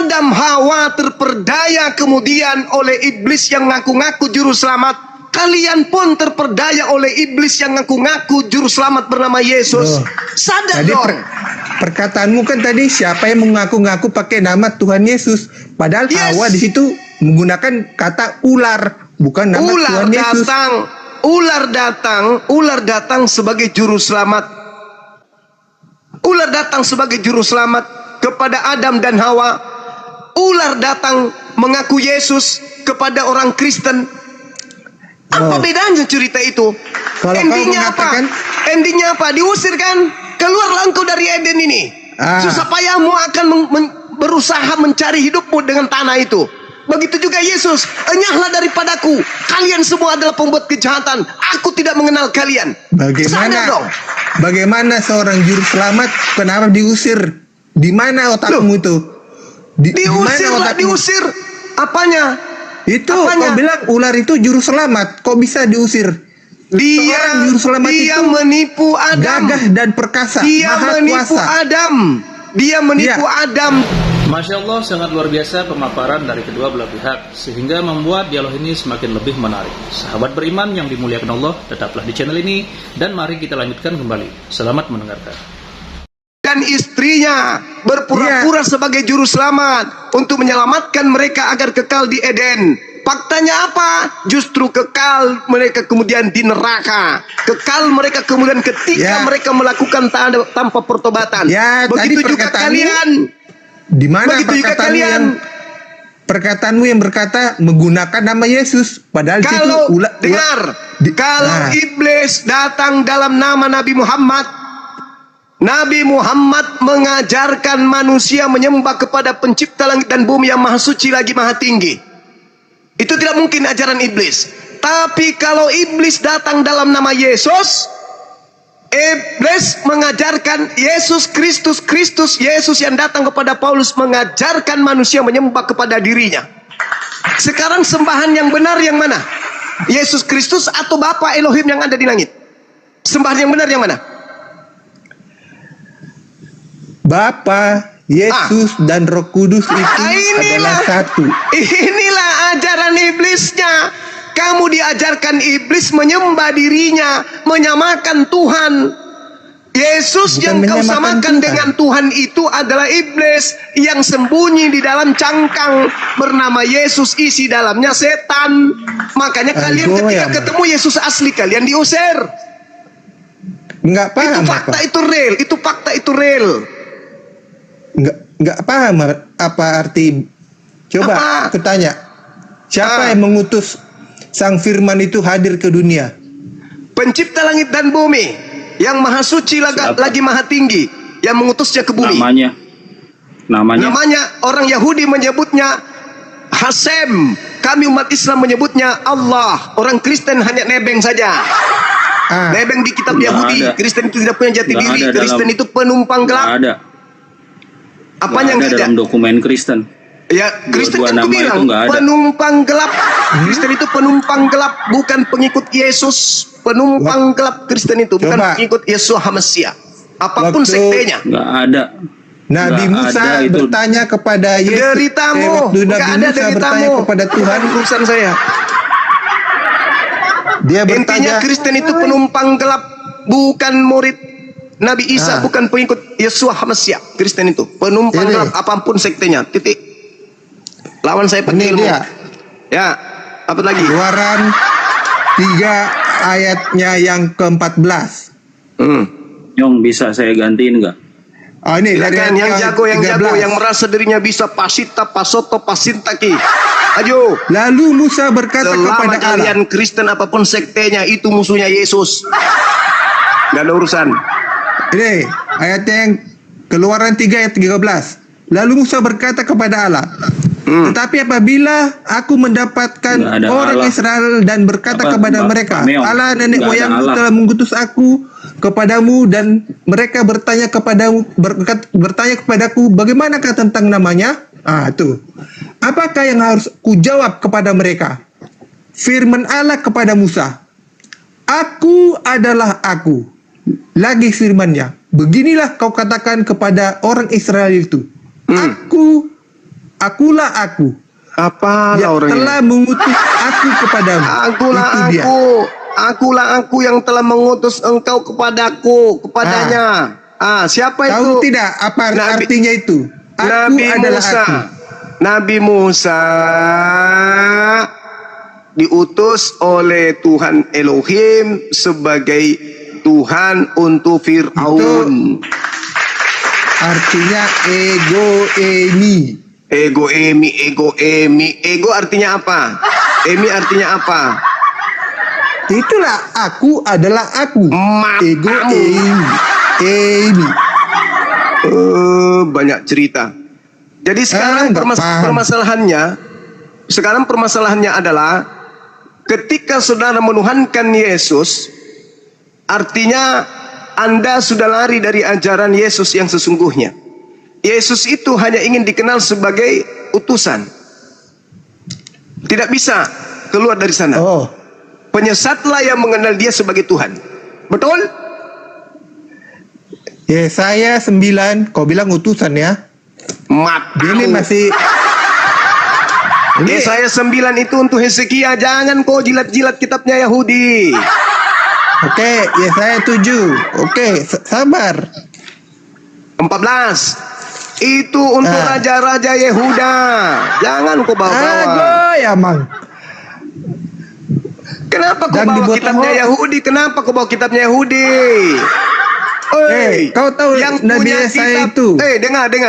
Adam Hawa terperdaya kemudian oleh iblis yang ngaku-ngaku juru selamat. Kalian pun terperdaya oleh iblis yang ngaku-ngaku juru selamat bernama Yesus. Sadar tadi dong. Perkataanmu kan tadi siapa yang mengaku-ngaku pakai nama Tuhan Yesus, padahal Hawa di situ menggunakan kata ular, bukan nama Tuhan Yesus. Ular datang sebagai juru selamat. Ular datang sebagai juru selamat kepada Adam dan Hawa. Ular datang mengaku Yesus kepada orang Kristen. Apa bedanya cerita itu? Endingnya apa? Endingnya apa? Diusir kan? Keluarlah engkau dari Eden ini. Susah payahmu akan berusaha mencari hidupmu dengan tanah itu. Begitu juga Yesus, enyahlah daripadaku, kalian semua adalah pembuat kejahatan, aku tidak mengenal kalian. Bagaimana seorang juru selamat kenapa diusir? Di mana otakmu itu? Diusir. Apanya? Kau bilang ular itu juru selamat, kok bisa diusir? Dia menipu Adam. Gagah dan perkasa. Dia menipu Adam. Masya Allah, sangat luar biasa pemaparan dari kedua belah pihak, sehingga membuat dialog ini semakin lebih menarik. Sahabat beriman yang dimuliakan Allah, tetaplah di channel ini, dan mari kita lanjutkan kembali. Selamat mendengarkan. Dan istrinya berpura-pura sebagai juru selamat untuk menyelamatkan mereka agar kekal di Eden. Faktanya apa? Justru kekal mereka kemudian di neraka. Kekal mereka kemudian ketika mereka melakukan tanpa pertobatan. Begitu juga kalian. Di mana perkataanmu yang berkata menggunakan nama Yesus, padahal kalau iblis datang dalam nama Nabi Muhammad, Nabi Muhammad mengajarkan manusia menyembah kepada pencipta langit dan bumi yang maha suci lagi maha tinggi. Itu tidak mungkin ajaran iblis. Tapi kalau iblis datang dalam nama Yesus, iblis mengajarkan Yesus Kristus, Yesus yang datang kepada Paulus mengajarkan manusia menyembah kepada dirinya. Sekarang sembahan yang benar yang mana? Yesus Kristus atau Bapa Elohim yang ada di langit? Sembahan yang benar yang mana? Bapa, Yesus dan Roh Kudus itu adalah satu. Inilah ajaran iblisnya. kamu diajarkan iblis menyembah dirinya, menyamakan Tuhan. Yesus Bukan yang kau menyamakan samakan Tuhan. dengan Tuhan itu adalah iblis yang sembunyi di dalam cangkang bernama Yesus, isi dalamnya setan. Makanya kalian Aduh, ketika ya, ketemu Yesus asli, kalian diusir. Nggak paham Itu fakta, apa? itu real. Itu fakta, itu real. Nggak paham apa arti. Coba Apa? aku tanya, siapa yang mengutus Sang Firman itu hadir ke dunia? Pencipta langit dan bumi, yang maha suci lagi maha tinggi, yang mengutusnya ke bumi. Namanya orang Yahudi menyebutnya Hasem, kami umat Islam menyebutnya Allah. Orang Kristen hanya nebeng saja. Nebeng di kitab Yahudi. Kristen itu tidak punya jati diri. Kristen itu penumpang gelap. Nggak ada. Apanya yang tidak? Dalam dokumen Kristen. Ya, Kristen kan nama bilang itu nggak ada. penumpang gelap. Kristen itu penumpang gelap, bukan pengikut Yesus. Penumpang gelap Kristen itu, bukan Coba. pengikut Yesus Hamasiah. Apapun Waktu- sektenya. Nggak ada. Nabi Nggak Musa ada itu. bertanya kepada Yesus. Deritamu, waktu nggak Nabi ada Musa bertanya deritamu. kepada Tuhan, Bukan urusan saya. dia Intinya bertanya, Kristen itu penumpang gelap, bukan murid Nabi Isa, bukan pengikut Yesus Hamasiah. Kristen itu penumpang Ini. gelap, apapun sektenya. Titik. Lawan saya pakai ini ilmu. dia Ya, apa lagi? Keluaran 3 ayatnya yang ke-14. Yong, bisa saya gantiin nggak? Ini dari Silakan, yang jago, yang 13. jago, yang merasa dirinya bisa pasita, pasoto, pasintaki. Ayo. Lalu Musa berkata Selama kepada Allah. kalian Kristen apapun sektenya, itu musuhnya Yesus. Gak ada urusan. Ini ayatnya yang Keluaran 3 ayat 13. Lalu Musa berkata kepada Allah, tetapi apabila aku mendapatkan Nggak ada orang Allah. Israel dan berkata Apa, kepada Mbak mereka, Meong? Allah nenek Nggak ada moyangku Allah. telah mengutus aku kepadamu, dan mereka bertanya kepadamu, bertanya kepadaku, bagaimanakah tentang namanya? Tuh. Apakah yang harus kujawab kepada mereka? Firman Allah kepada Musa, aku adalah aku. Lagi firmannya, beginilah kau katakan kepada orang Israel itu, akulah aku Apalah yang orangnya? telah mengutus aku kepadamu. Akulah Itu dia. Akulah aku yang telah mengutus engkau kepadanya. Siapa itu? Tahu tidak apa artinya itu? Aku Nabi adalah Musa. aku. Nabi Musa diutus oleh Tuhan Elohim sebagai Tuhan untuk Fir'aun. Artinya ego emi. Ego artinya apa? Emi artinya apa? Itulah aku adalah aku. Ego emi. Banyak cerita. Jadi sekarang nggak paham. permasalahannya adalah ketika saudara menuhankan Yesus, artinya Anda sudah lari dari ajaran Yesus yang sesungguhnya. Yesus itu hanya ingin dikenal sebagai utusan. Tidak bisa keluar dari sana. Penyesatlah yang mengenal dia sebagai Tuhan. Betul? Yesaya 9, kau bilang utusan ya? Ini masih Yesaya 9 itu untuk Hezekia. Jangan kau jilat-jilat kitabnya Yahudi. Oke, Yesaya 7. Oke, sabar. 14 itu untuk raja-raja Yehuda. Jangan kau bawa-bawa. Ya mang. Kenapa kau Dan bawa dibuat kitabnya hoax. Yahudi? Kenapa kau bawa kitabnya Yahudi? Kau tahu yang Nabi punya Yesaya kitab, itu?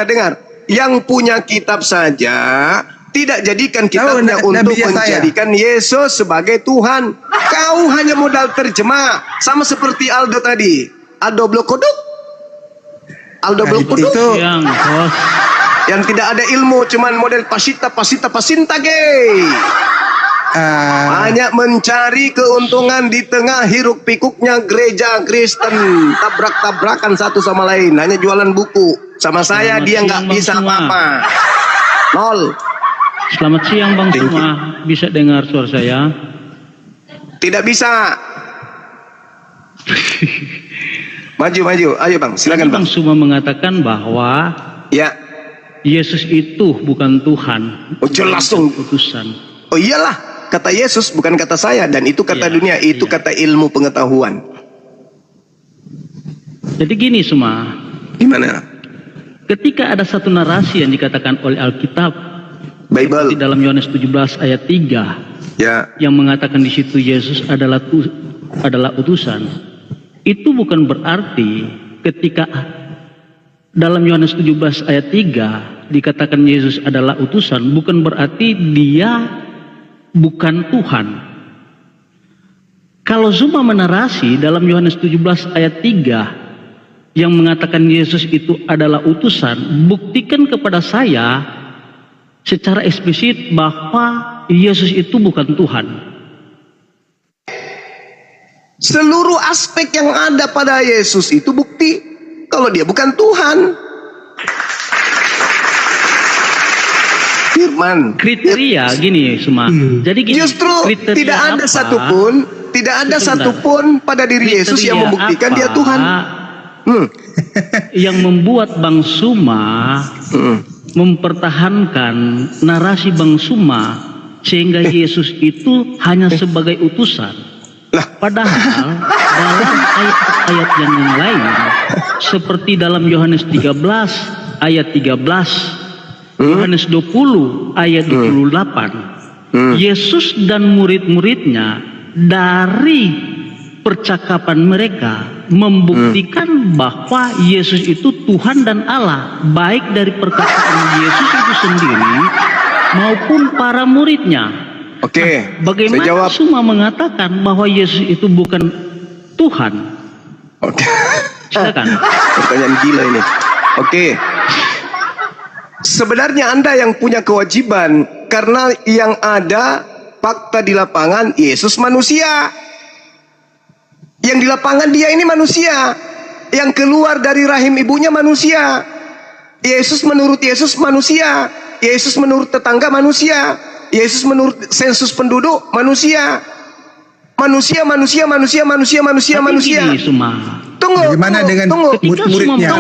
dengar. Yang punya kitab saja tidak jadikan kitabnya Nabi untuk Yesaya. menjadikan Yesus sebagai Tuhan. Kau hanya modal terjemah, sama seperti Aldo tadi. Aldo Blokoduk. Aldo Blokoduk. Itu Yang tidak ada ilmu, cuman model pasinta gay. Hanya mencari keuntungan di tengah hiruk pikuknya gereja Kristen, tabrak-tabrakan satu sama lain, hanya jualan buku. Sama saya dia nggak bisa apa-apa. Nol. Selamat siang Bang Suma, bisa dengar suara saya? Tidak bisa. Maju, ayo Bang, silakan Bang. Bang Suma mengatakan bahwa Ya. Yesus itu bukan Tuhan. Oh jelas dong. Utusan. Oh iyalah, kata Yesus, bukan kata saya, dan itu kata dunia, itu kata ilmu pengetahuan. Jadi gini semua. Gimana? Ketika ada satu narasi yang dikatakan oleh Alkitab Bible di dalam Yohanes 17 ayat 3 yang mengatakan di situ Yesus adalah utusan, itu bukan berarti ketika dalam Yohanes 17 ayat 3 dikatakan Yesus adalah utusan, bukan berarti dia bukan Tuhan. Kalau Zuma menarasi dalam Yohanes 17 ayat 3 yang mengatakan Yesus itu adalah utusan, buktikan kepada saya secara eksplisit bahwa Yesus itu bukan Tuhan. Seluruh aspek yang ada pada Yesus itu bukti kalau dia bukan Tuhan. Firman. Kriteria gini semua. Jadi gini, justru tidak ada satupun pada diri Yesus yang membuktikan dia Tuhan. Yang membuat Bang Suma mempertahankan narasi Bang Suma sehingga Yesus itu hanya sebagai utusan. Padahal dalam ayat-ayat yang lain seperti dalam Yohanes 13 ayat 13, Yohanes 20 ayat 28, Yesus dan murid-muridnya dari percakapan mereka membuktikan bahwa Yesus itu Tuhan dan Allah, baik dari perkataan Yesus itu sendiri maupun para muridnya. Oke, bagaimana semua mengatakan bahwa Yesus itu bukan Tuhan? Oke, silakan. Pertanyaan gila ini. Oke, sebenarnya Anda yang punya kewajiban, karena yang ada fakta di lapangan Yesus manusia. Yang di lapangan dia ini manusia, yang keluar dari rahim ibunya manusia. Yesus menurut Yesus manusia, Yesus menurut tetangga manusia, Yesus menurut sensus penduduk manusia. Manusia. Tunggu. Bagaimana dengan murid-muridnya?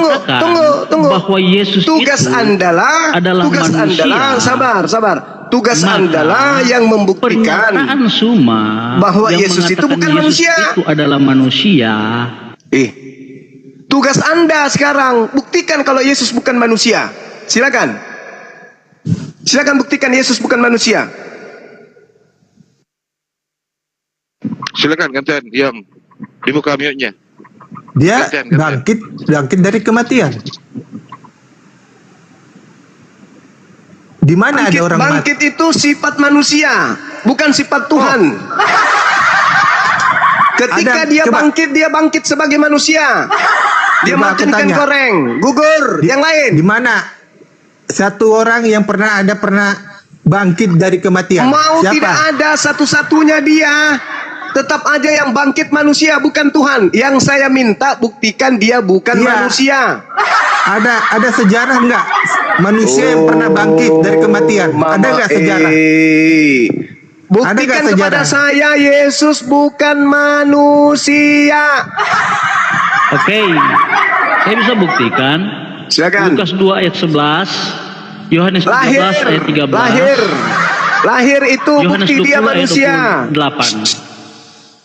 Tunggu. Bahwa Yesus tugas adalah manusia. Sabar. Tugas adalah yang membuktikan bahwa Yesus itu bukan manusia. Itu adalah manusia. Tugas Anda sekarang buktikan kalau Yesus bukan manusia. Silakan buktikan Yesus bukan manusia. Silakan Kapten, diam. Dibuka mute-nya. Dia bangkit dari kematian. Di mana ada orang bangkit itu sifat manusia, bukan sifat Tuhan. Ketika dia bangkit sebagai manusia. Dia makankan goreng, gugur, yang lain. Di mana satu orang yang pernah bangkit dari kematian? Siapa? Tidak ada satu-satunya dia. Tetap aja yang bangkit manusia, bukan Tuhan. Yang saya minta buktikan dia bukan manusia. Ada sejarah enggak manusia yang pernah bangkit dari kematian? Ada enggak sejarah? Buktikan kepada saya Yesus bukan manusia. Oke, saya bisa buktikan. Silakan. Lukas 2 ayat 11, Yohanes 13 ayat 13. Lahir itu bukti dia manusia. 8.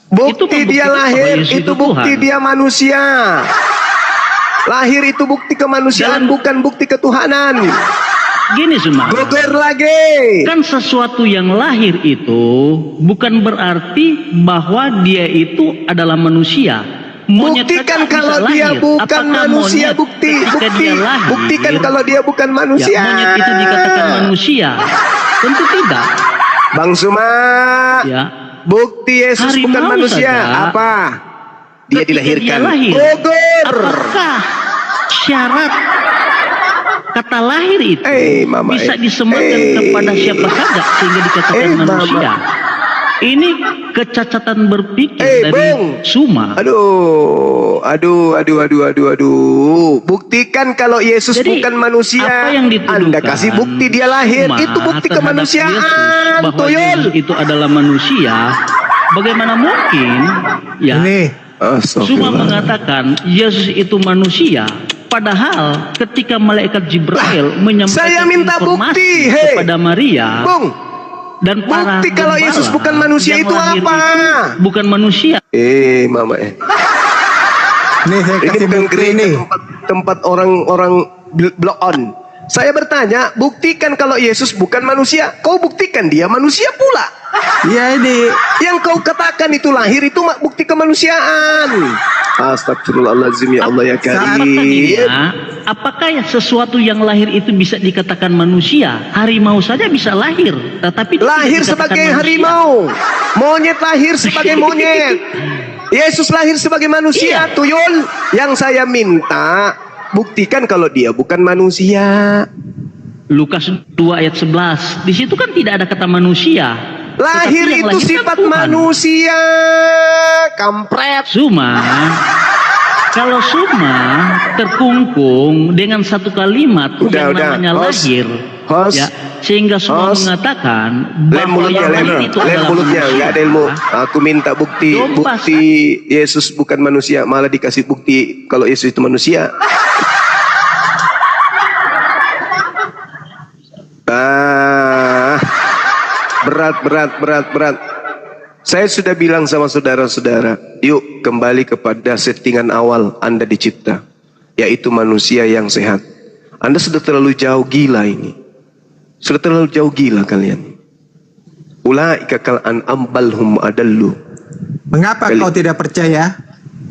Bukti dia lahir itu bukti dia manusia. Lahir itu bukti kemanusiaan, bukan bukti ketuhanan. Gini semua. Gugur lagi. Kan sesuatu yang lahir itu bukan berarti bahwa dia itu adalah manusia. Buktikan kalau dia bukan manusia. Buktikan kalau dia bukan manusia. Monyet itu dikatakan manusia? Tentu tidak. Bang Suma. Bukti Yesus bukan manusia apa? Dia dilahirkan. Gugur. Apakah syarat kata lahir itu bisa disematkan kepada siapa saja sehingga dikatakan manusia? Ini kecacatan berpikir dari Suma. Aduh. Buktikan kalau Yesus bukan manusia. Apa yang dituduhkan Anda kasih bukti dia lahir, itu bukti kemanusiaan. Bahwa Yesus itu adalah manusia. Bagaimana mungkin Suma mengatakan Yesus itu manusia, padahal ketika malaikat Jibril menyampaikan informasi kepada Maria, Dan para bukti kalau Yesus bukan manusia itu apa? Itu bukan manusia. Mama Nih saya ini kasih bukan bukti gereja nih. tempat orang-orang blow on. Saya bertanya, buktikan kalau Yesus bukan manusia. Kau buktikan dia manusia pula. Iya ini. Yang kau katakan itu lahir itu bukti kemanusiaan. Astagfirullahaladzim, ya Allah ya Karim. Apakah ya sesuatu yang lahir itu bisa dikatakan manusia? Harimau saja bisa lahir, tetapi lahir sebagai harimau. Monyet lahir sebagai monyet. Yesus lahir sebagai manusia, tuyul. Yang saya minta, buktikan kalau dia bukan manusia. Lukas 2 ayat 11. Di situ kan tidak ada kata manusia. Lahir itu sifat manusia. Kampret. Kalau Suma terkungkung dengan satu kalimat yang namanya lahir, ya, sehingga semua mengatakan bahwa yang lahir itu adalah mulutnya manusia. nggak ada ilmu. Aku minta bukti Yesus bukan manusia, malah dikasih bukti kalau Yesus itu manusia. Berat. Saya sudah bilang sama saudara-saudara, yuk kembali kepada settingan awal Anda dicipta, yaitu manusia yang sehat. Anda sudah terlalu jauh gila ini. Sudah terlalu jauh gila kalian. Ulaika kal an'am bal hum adallu. Mengapa kau tidak percaya?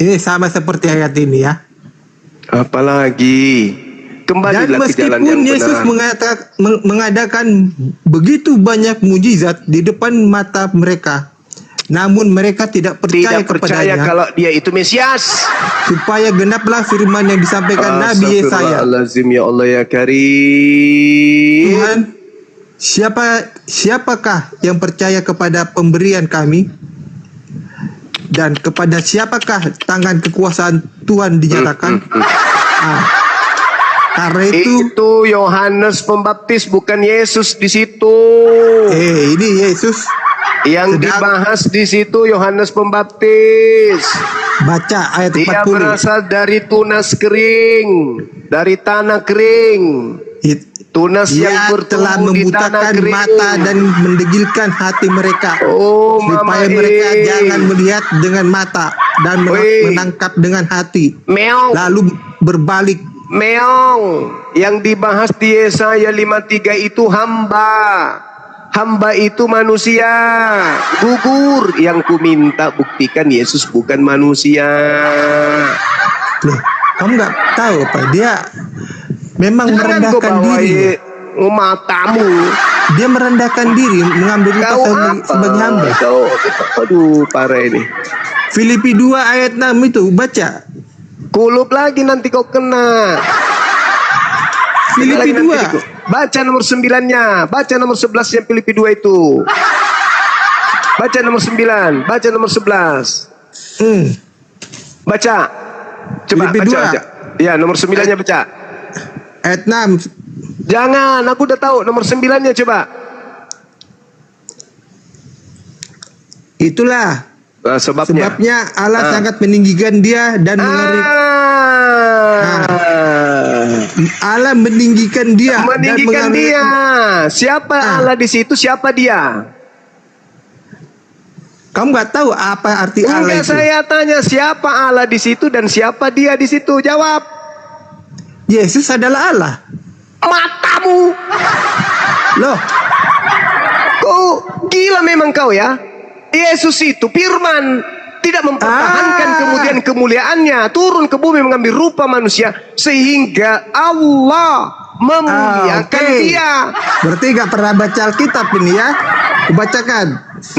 Ini sama seperti ayat ini ya. Apalagi kembalilah ke jalan yang benar. Yesus mengadakan begitu banyak mujizat di depan mata mereka, namun mereka tidak percaya kepadanya kalau dia itu Mesias, supaya genaplah firman yang disampaikan Nabi Yesaya. Astagfirullahaladzim, ya Allah ya Karim. Tuhan, siapakah yang percaya kepada pemberian kami? Dan kepada siapakah tangan kekuasaan Tuhan dinyatakan? Karena itu Yohanes Pembaptis, bukan Yesus di situ. Ini Yesus yang dibahas di situ, Yohanes Pembaptis. Baca ayat 40. Dia berasal dari tunas kering, dari tanah kering. Tunas yang telah membutakan mata dan mendegilkan hati mereka, supaya mereka jangan melihat dengan mata dan menangkap dengan hati, lalu berbalik. Meong, yang dibahas di Yesaya 53 itu hamba. Hamba itu manusia. Gugur. Yang ku minta buktikan Yesus bukan manusia. Loh, kamu nggak tahu apa? Dia memang merendahkan diri. Matamu. Dia merendahkan diri, mengambil kita sebagai hamba. Aduh, parah ini. Filipi 2 ayat 6 itu, baca. Kulup lagi nanti kau kena. Filipi 2. Baca nomor 9-nya. Baca nomor 11 yang Filipi 2 itu. Baca nomor 9. Baca nomor 11. Baca. Coba Filipi baca. Ya, nomor 9-nya baca. Ayat 6. Jangan, aku udah tahu nomor 9-nya coba. Itulah sebabnya Allah sangat meninggikan dia dan Allah meninggikan dia. Meninggikan dia. Siapa Allah di situ? Siapa dia? Kamu nggak tahu apa arti Allah itu? Saya tanya siapa Allah di situ dan siapa dia di situ? Jawab. Yesus adalah Allah. Matamu. Loh. Kau gila memang kau ya. Yesus itu firman, tidak mempertahankan kemudian kemuliaannya, turun ke bumi mengambil rupa manusia sehingga Allah memuliakan dia. Berarti gak pernah baca Alkitab ini ya? Kubacakan.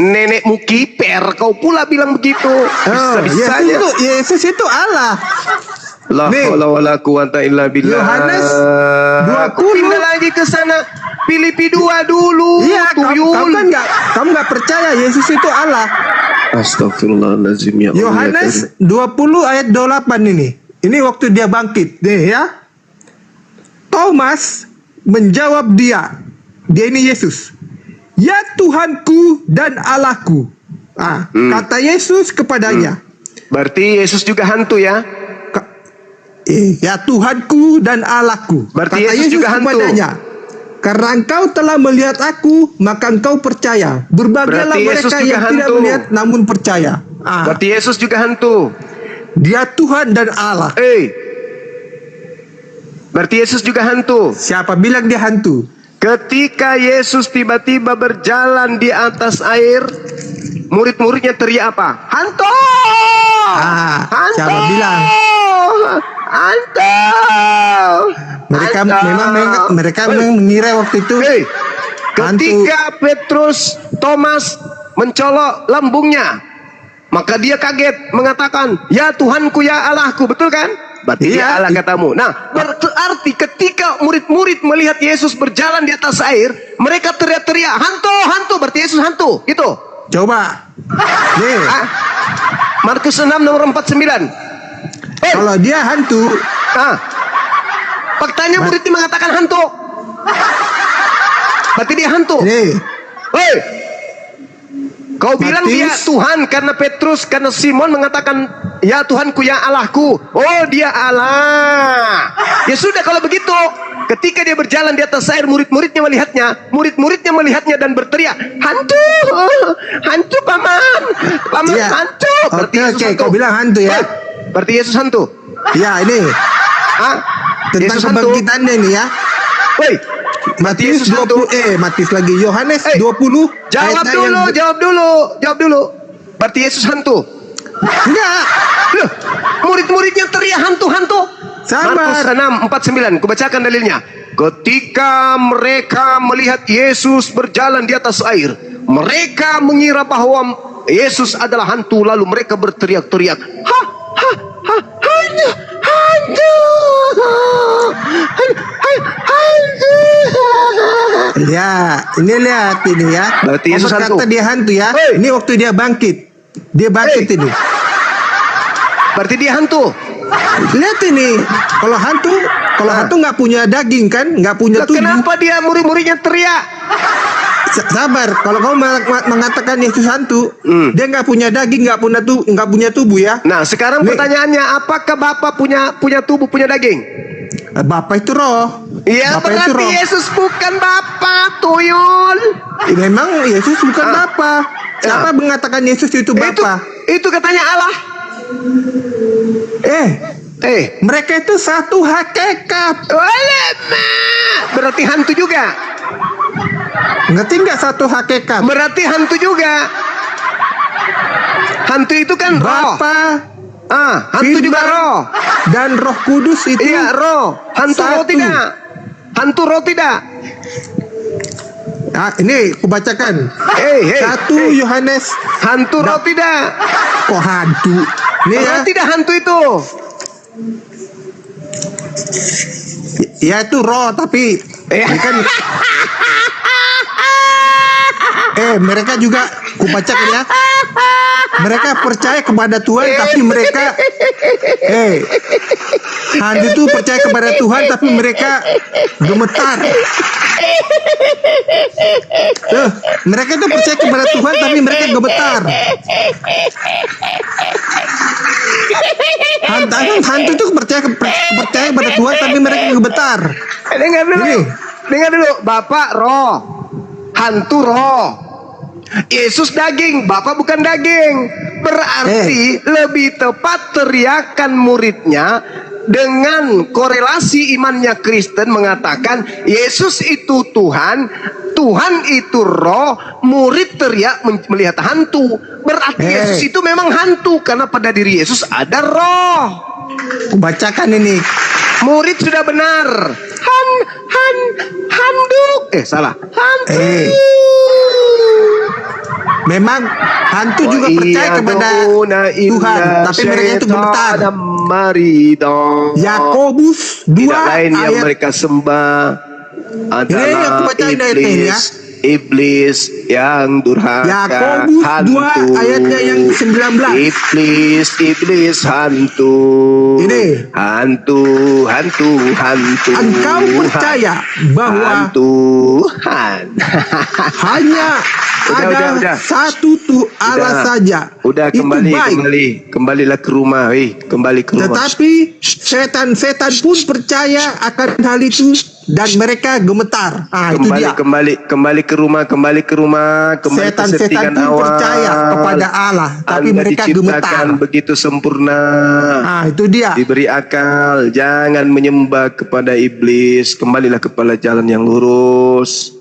Nenekmu kiper, kau pula bilang begitu. Bisa-bisanya. Yesus itu Allah. La haula wala quwata illa billah. Yohanes 20. Pindah lagi ke sana. Filipi 2 dulu. Iya, kamu nggak percaya Yesus itu Allah. Astagfirullahaladzim, ya Allah. Yohanes 20 ayat 28 ini. Ini waktu dia bangkit, nih ya. Thomas menjawab dia ini Yesus. Ya Tuhanku dan Allahku. Kata Yesus kepadanya. Berarti Yesus juga hantu ya? Ya Tuhanku dan Allahku. Berarti kata Yesus juga hantu. Kepadanya. karena engkau telah melihat aku, maka engkau percaya. Berbahagialah mereka yang tidak melihat namun percaya. Berarti Yesus juga hantu. Dia Tuhan dan Allah. Berarti Yesus juga hantu. Siapa bilang dia hantu? Ketika Yesus tiba-tiba berjalan di atas air, murid-muridnya teriak apa? Hantu! Hantu! Siapa bilang? Hantu! Mereka memang mengira waktu itu. Ketika Petrus, Thomas mencolok lambungnya, maka dia kaget mengatakan, ya Tuhanku, ya Allahku, betul kan? Berarti dia Allah katamu. Nah, berarti ketika murid-murid melihat Yesus berjalan di atas air, mereka teriak-teriak, hantu, hantu, berarti Yesus hantu, gitu. Coba. Nih. Markus 6 nomor 49. Kalau dia hantu, faktanya murid ini mengatakan hantu. Berarti dia hantu. Nih. Kau bilang dia Tuhan karena Petrus, karena Simon mengatakan, ya Tuhanku, ya Allahku. Oh, dia Allah. Ya sudah, kalau begitu, ketika dia berjalan di atas air, murid-muridnya melihatnya dan berteriak, hantu, hantu paman, hantu. Berarti Yesus hantu. Kau bilang hantu ya? Berarti Yesus hantu. Ya, ini. Tentang kebangkitannya ini ya. Matius 20 Matius lagi Yohanes 20. Jawab dulu. Berarti Yesus hantu? Enggak. Loh, murid-muridnya teriak hantu-hantu. Markus 6:49, kubacakan dalilnya. Ketika mereka melihat Yesus berjalan di atas air, mereka mengira bahwa Yesus adalah hantu, lalu mereka berteriak-teriak, hantu. Ya, ini lihat ini ya. Berarti Yesus hantu. Kata dia hantu ya. Ini waktu dia bangkit. Dia bangkit ini. Berarti dia hantu. Lihat ini. Kalau hantu nggak punya daging kan, nggak punya tubuh. Kenapa dia murid-muridnya teriak? Sabar. Kalau kamu mengatakan Yesus hantu, dia nggak punya daging, nggak punya tubuh ya. Nah, sekarang pertanyaannya, apakah Bapa punya tubuh, punya daging? Bapa itu roh. Ya, berarti roh. Yesus bukan Bapa, tuyul. Memang Yesus bukan Bapa. Siapa mengatakan Yesus itu Bapa? Itu katanya Allah. Mereka itu satu hakikat. Berarti hantu juga. Ngerti nggak satu hakikat? Berarti hantu juga. Hantu itu kan Bapa. Hantu juga roh. Dan Roh Kudus itu. Iya, roh. Hantu roh tidak. Hantu roh tidak. Ini kubacakan. 1 Yohanes. Hantu roh tidak. Kok hantu? Nih ya. Tidak hantu itu. Ya itu roh tapi ini kan mereka juga kubacakan ya. Mereka percaya kepada Tuhan tapi mereka hantu itu percaya kepada Tuhan tapi mereka gemetar. Mereka itu percaya kepada Tuhan tapi mereka gemetar. Hantu itu percaya kepada Tuhan tapi mereka gemetar. Dengar dulu. Bapak roh, hantu roh. Yesus daging, Bapak bukan daging. Berarti lebih tepat teriakan muridnya dengan korelasi imannya Kristen mengatakan Yesus itu Tuhan, Tuhan itu roh, murid teriak melihat hantu. Berarti Yesus itu memang hantu karena pada diri Yesus ada roh. Bacakan ini. Murid sudah benar. Handuk. Salah. Hantu. Memang hantu juga percaya kepada Tuhan, tapi mereka itu gemetar. Yakobus 2 lain yang mereka sembah adalah iblis yang durhaka. Yakobus 2 ayatnya yang 19. Iblis hantu. Ini hantu. Engkau percaya bahwa Tuhan hanya ada satu Allah saja. Udah kembalilah ke rumah, Kembali ke rumah. Tetapi setan pun percaya akan hal itu dan mereka gemetar. Itu dia. Kembali ke rumah, kembali setan-setan pun awal. percaya kepada Allah, tapi Anda mereka gemetar. begitu sempurna. Itu dia. Diberi akal, jangan menyembah kepada iblis, kembalilah kepada jalan yang lurus.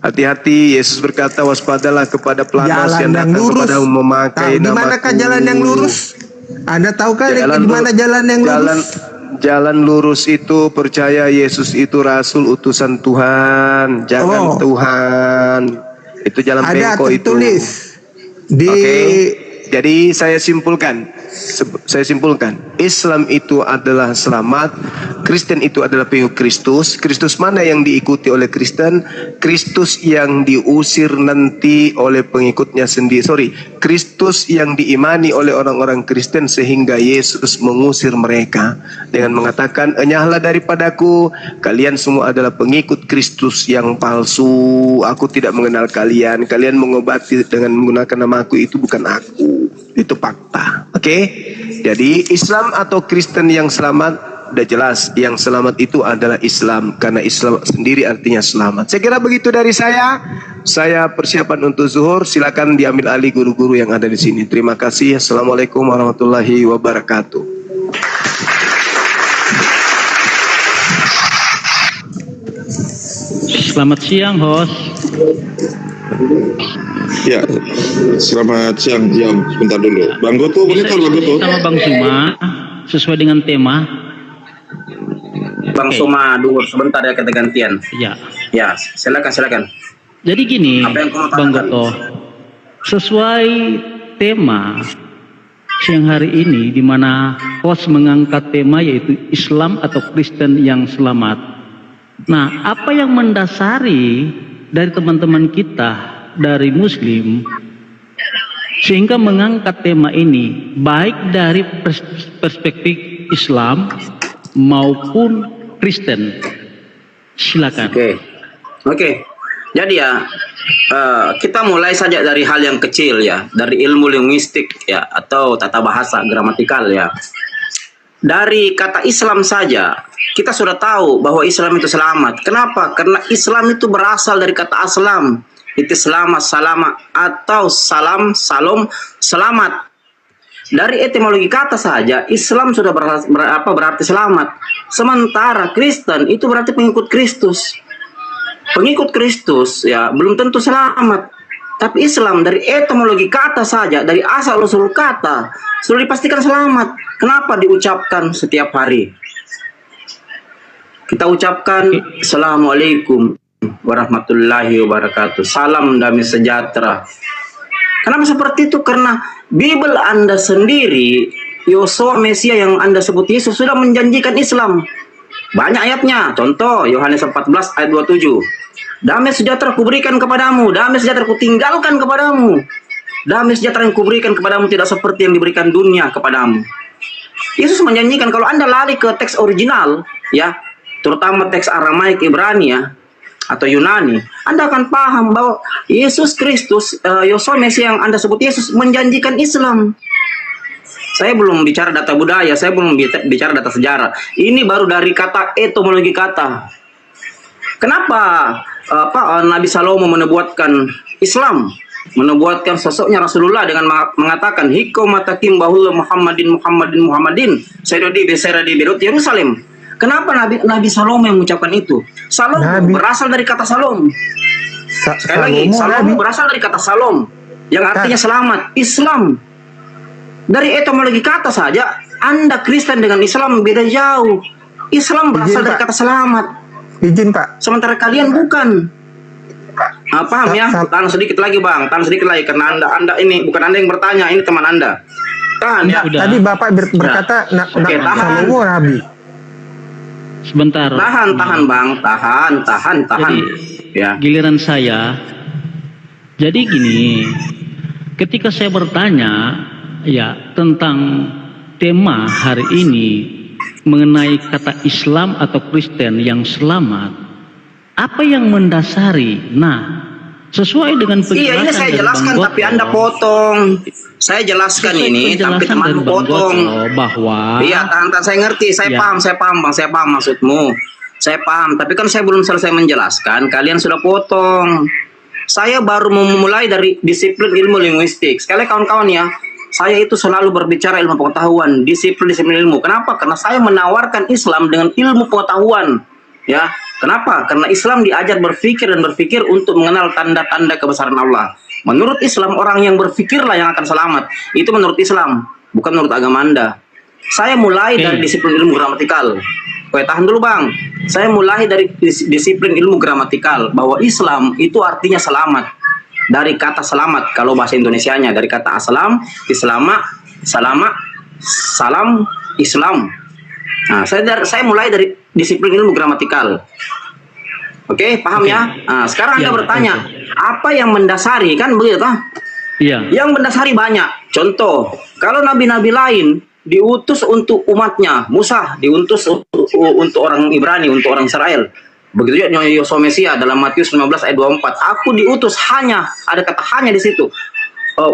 Hati-hati, Yesus berkata, waspadalah kepada planos yang datang kepadamu memakai namaku. Di manakah jalan yang lurus? Anda tahukah di mana jalan yang lurus? Jalan lurus itu percaya Yesus itu Rasul utusan Tuhan, jangan Tuhan. Itu jalan bengkok itu. Ada tertulis di. Jadi saya simpulkan, Islam itu adalah selamat, Kristen itu adalah pengikut Kristus. Kristus mana yang diikuti oleh Kristen? Kristus yang diusir nanti oleh pengikutnya sendiri. Kristus yang diimani oleh orang-orang Kristen sehingga Yesus mengusir mereka dengan mengatakan, enyahlah daripadaku, kalian semua adalah pengikut Kristus yang palsu. Aku tidak mengenal kalian, kalian mengobati dengan menggunakan namaku, itu bukan aku. Itu fakta. Jadi Islam atau Kristen yang selamat, udah jelas yang selamat itu adalah Islam, karena Islam sendiri artinya selamat. Saya kira begitu dari saya. Saya persiapan untuk zuhur, silakan diambil alih guru-guru yang ada di sini. Terima kasih. Assalamualaikum warahmatullahi wabarakatuh. Selamat siang, host. Ya, selamat siang. Diam sebentar dulu. Bang Goto, boleh tahu Bang Goto? Sama Bang Suma, sesuai dengan tema. Bang Suma dulu sebentar ya, kita gantian. Ya, silakan. Jadi gini, Bang Goto, sesuai tema siang hari ini, di mana host mengangkat tema yaitu Islam atau Kristen yang selamat. Nah, apa yang mendasari dari teman-teman kita dari Muslim sehingga mengangkat tema ini, baik dari perspektif Islam maupun Kristen? Silakan. Oke. Jadi ya, kita mulai saja dari hal yang kecil ya, dari ilmu linguistik ya, atau tata bahasa gramatikal ya. Dari kata Islam saja kita sudah tahu bahwa Islam itu selamat. Kenapa? Karena Islam itu berasal dari kata aslam, itu selamat, salama, atau salam, salom, selamat. Dari etimologi kata saja Islam sudah berarti selamat. Sementara Kristen itu berarti pengikut Kristus. Pengikut Kristus ya belum tentu selamat. Tapi Islam dari etimologi kata saja, dari asal usul kata sudah dipastikan selamat. Kenapa diucapkan setiap hari? Kita ucapkan Assalamualaikum warahmatullahi wabarakatuh, salam damai sejahtera. Kenapa seperti itu? Karena Bible Anda sendiri, Yosua Mesia yang Anda sebut Yesus, sudah menjanjikan Islam. Banyak ayatnya. Contoh Yohanes 14 ayat 27. Damai sejahtera kuberikan kepadamu, damai sejahtera kutinggalkan kepadamu. Damai sejahtera yang kuberikan kepadamu tidak seperti yang diberikan dunia kepadamu. Yesus menjanjikan kalau Anda lari ke teks original ya, terutama teks Aramaik, Ibrani ya, atau Yunani, Anda akan paham bahwa Yesus Kristus, Yosua Mesia yang Anda sebut Yesus, menjanjikan Islam. Saya belum bicara data budaya, saya belum bicara data sejarah. Ini baru dari kata etimologi kata. Kenapa Nabi Salomo menubuatkan Islam, menubuatkan sosoknya Rasulullah dengan mengatakan hiko matakim bahul Muhammadin sayyidi berut Yerusalem. Kenapa Nabi Salomo yang mengucapkan itu? Salomo berasal dari kata salom. Sekali lagi, Salomo berasal dari kata salom yang artinya selamat. Islam dari etimologi kata saja, Anda Kristen dengan Islam beda jauh. Islam berasal dari kata selamat. Izin Pak. Sementara kalian bukan. Paham ya? Tahan sedikit lagi Bang, tahan sedikit lagi karena Anda ini bukan Anda yang bertanya, ini teman Anda. Tahan ya. Tadi Bapak berkata Salomo Nabi. Sebentar. Tahan Bang, tahan. Jadi, ya. Giliran saya. Jadi gini, ketika saya bertanya ya tentang tema hari ini mengenai kata Islam atau Kristen yang selamat, apa yang mendasari? Nah, sesuai dengan penjelasan. Iya, ini saya jelaskan tapi Anda potong. Saya jelaskan ini tapi teman potong. Bahwa iya, tahan, saya ngerti, saya paham Bang, saya paham maksudmu. Saya paham, tapi kan saya belum selesai menjelaskan, kalian sudah potong. Saya baru memulai dari disiplin ilmu linguistik. Sekali kawan-kawan ya, saya itu selalu berbicara ilmu pengetahuan, disiplin ilmu. Kenapa? Karena saya menawarkan Islam dengan ilmu pengetahuan. Ya, kenapa? Karena Islam diajar berpikir dan berpikir untuk mengenal tanda-tanda kebesaran Allah. Menurut Islam, orang yang berpikirlah yang akan selamat. Itu menurut Islam, bukan menurut agama Anda. Saya mulai dari disiplin ilmu gramatikal. Oke, tahan dulu Bang. Saya mulai dari disiplin ilmu gramatikal bahwa Islam itu artinya selamat. Dari kata selamat kalau bahasa Indonesianya, dari kata aslam, islama, salama, salam, Islam. Nah, saya mulai dari disiplin ilmu gramatikal. Oke, paham ya? Nah, sekarang Anda bertanya, apa yang mendasari, kan begitu toh? Iya. Yang mendasari banyak. Contoh, kalau nabi-nabi lain diutus untuk umatnya, Musa diutus untuk orang Ibrani, untuk orang Israel. Begitu juga Yosua Mesia dalam Matius 15 ayat 24. Aku diutus hanya, ada kata hanya di situ,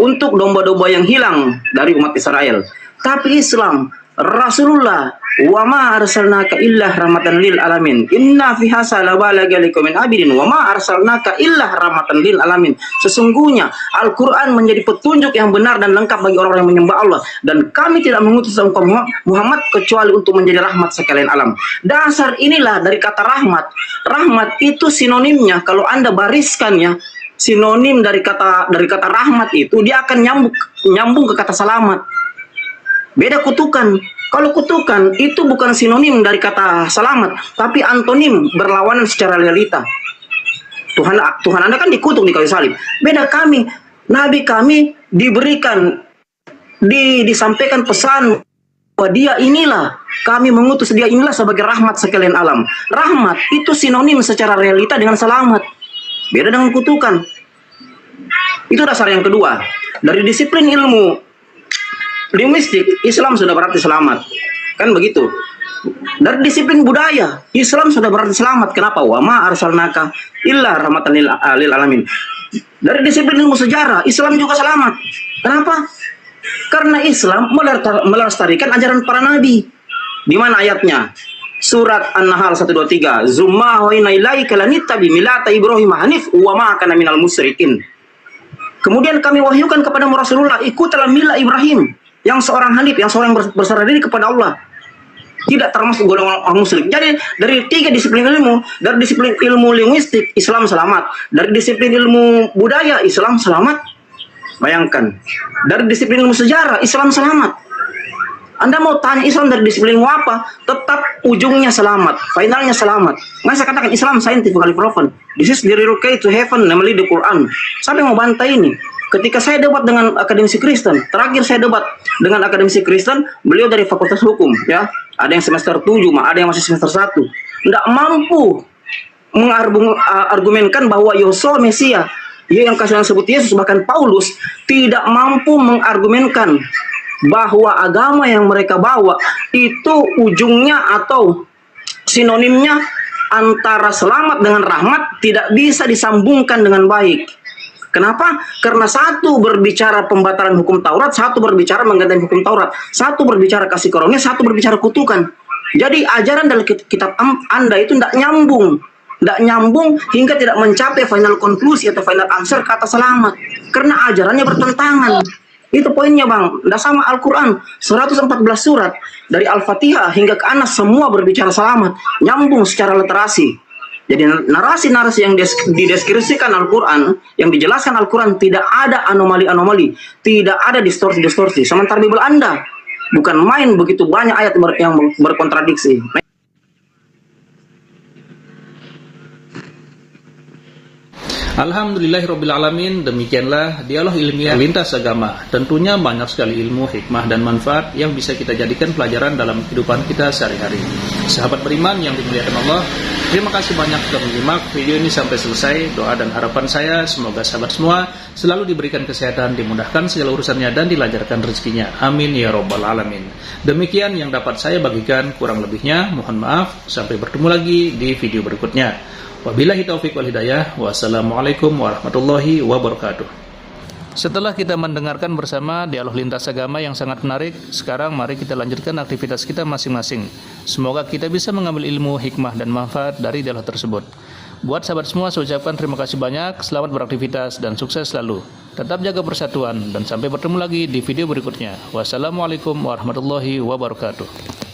untuk domba-domba yang hilang dari umat Israel. Tapi Islam, Rasulullah, wa ma arsalnaka illa rahmatan lil alamin. Inna fi hasa la balagha likum min abidin wa ma arsalnaka illa rahmatan lil alamin. Sesungguhnya Al-Qur'an menjadi petunjuk yang benar dan lengkap bagi orang-orang yang menyembah Allah, dan kami tidak mengutus engkau Muhammad kecuali untuk menjadi rahmat sekalian alam. Dasar inilah dari kata rahmat. Rahmat itu sinonimnya, kalau Anda bariskan ya, sinonim dari kata rahmat itu dia akan nyambung ke kata selamat. Beda kutukan. Kalau kutukan itu bukan sinonim dari kata selamat, tapi antonim, berlawanan secara realita. Tuhan Anda kan dikutuk di kayu salib. Beda kami, Nabi kami diberikan, disampaikan pesan bahwa dia inilah, kami mengutus dia inilah sebagai rahmat sekalian alam. Rahmat itu sinonim secara realita dengan selamat. Beda dengan kutukan. Itu dasar yang kedua. Dari disiplin ilmu linguistik, Islam sudah berarti selamat. Kan begitu. Dari disiplin budaya, Islam sudah berarti selamat. Kenapa? Wa ma arsalnaka illa rahmatan lil alamin. Dari disiplin ilmu sejarah, Islam juga selamat. Kenapa? Karena Islam melestarikan ajaran para nabi. Di mana ayatnya? Surat An-Nahl 123. Zumma wa inna ilaika lanittabi milata Ibrahim hanif wa ma kana minal musyrikin. Kemudian kami wahyukan kepada Rasulullah, ikutlah milah Ibrahim, yang seorang hanif, yang seorang berserah diri kepada Allah, tidak termasuk golongan orang musyrik. Jadi dari tiga disiplin ilmu, dari disiplin ilmu linguistik, Islam selamat. Dari disiplin ilmu budaya, Islam selamat. Bayangkan, dari disiplin ilmu sejarah, Islam selamat. Anda mau tanya Islam dari disiplin ilmu apa, tetap ujungnya selamat, finalnya selamat. Masa katakan Islam scientifically proven, this is the real key to heaven, namely the Quran. Siapa yang mau bantah ini? Ketika saya debat dengan akademisi Kristen, terakhir saya debat dengan akademisi Kristen, beliau dari Fakultas Hukum, ya, ada yang semester 7, ada yang masih semester 1, tidak mampu mengargumenkan bahwa Yosua Mesia, yang kalian sebut Yesus, bahkan Paulus, tidak mampu mengargumenkan bahwa agama yang mereka bawa itu ujungnya atau sinonimnya antara selamat dengan rahmat tidak bisa disambungkan dengan baik. Kenapa? Karena satu berbicara pembatalan hukum Taurat, satu berbicara mengganti hukum Taurat, satu berbicara kasih karunia, satu berbicara kutukan. Jadi ajaran dalam kitab Anda itu tidak nyambung hingga tidak mencapai final konklusi atau final answer kata selamat. Karena ajarannya bertentangan. Itu poinnya Bang. Tidak sama Al-Quran, 114 surat dari Al-Fatihah hingga ke Anas semua berbicara selamat, nyambung secara literasi. Jadi narasi-narasi yang dideskripsikan Al-Quran, yang dijelaskan Al-Quran, tidak ada anomali-anomali, tidak ada distorsi-distorsi. Sementara Bible Anda bukan main begitu banyak ayat yang berkontradiksi. Alhamdulillahirrabbilalamin. Demikianlah dialog ilmiah lintas agama. Tentunya banyak sekali ilmu, hikmah, dan manfaat yang bisa kita jadikan pelajaran dalam kehidupan kita sehari-hari. Sahabat beriman yang dimuliakan Allah, terima kasih banyak telah menyimak video ini sampai selesai. Doa dan harapan saya semoga sahabat semua selalu diberikan kesehatan, dimudahkan segala urusannya, dan dilancarkan rezekinya. Amin ya rabbal alamin. Demikian yang dapat saya bagikan, kurang lebihnya mohon maaf. Sampai bertemu lagi di video berikutnya. Wabillahi taufiq wal hidayah. Wassalamualaikum warahmatullahi wabarakatuh. Setelah kita mendengarkan bersama dialog lintas agama yang sangat menarik, sekarang mari kita lanjutkan aktivitas kita masing-masing. Semoga kita bisa mengambil ilmu, hikmah, dan manfaat dari dialog tersebut. Buat sahabat semua, saya ucapkan terima kasih banyak, selamat beraktivitas, dan sukses selalu. Tetap jaga persatuan, dan sampai bertemu lagi di video berikutnya. Wassalamualaikum warahmatullahi wabarakatuh.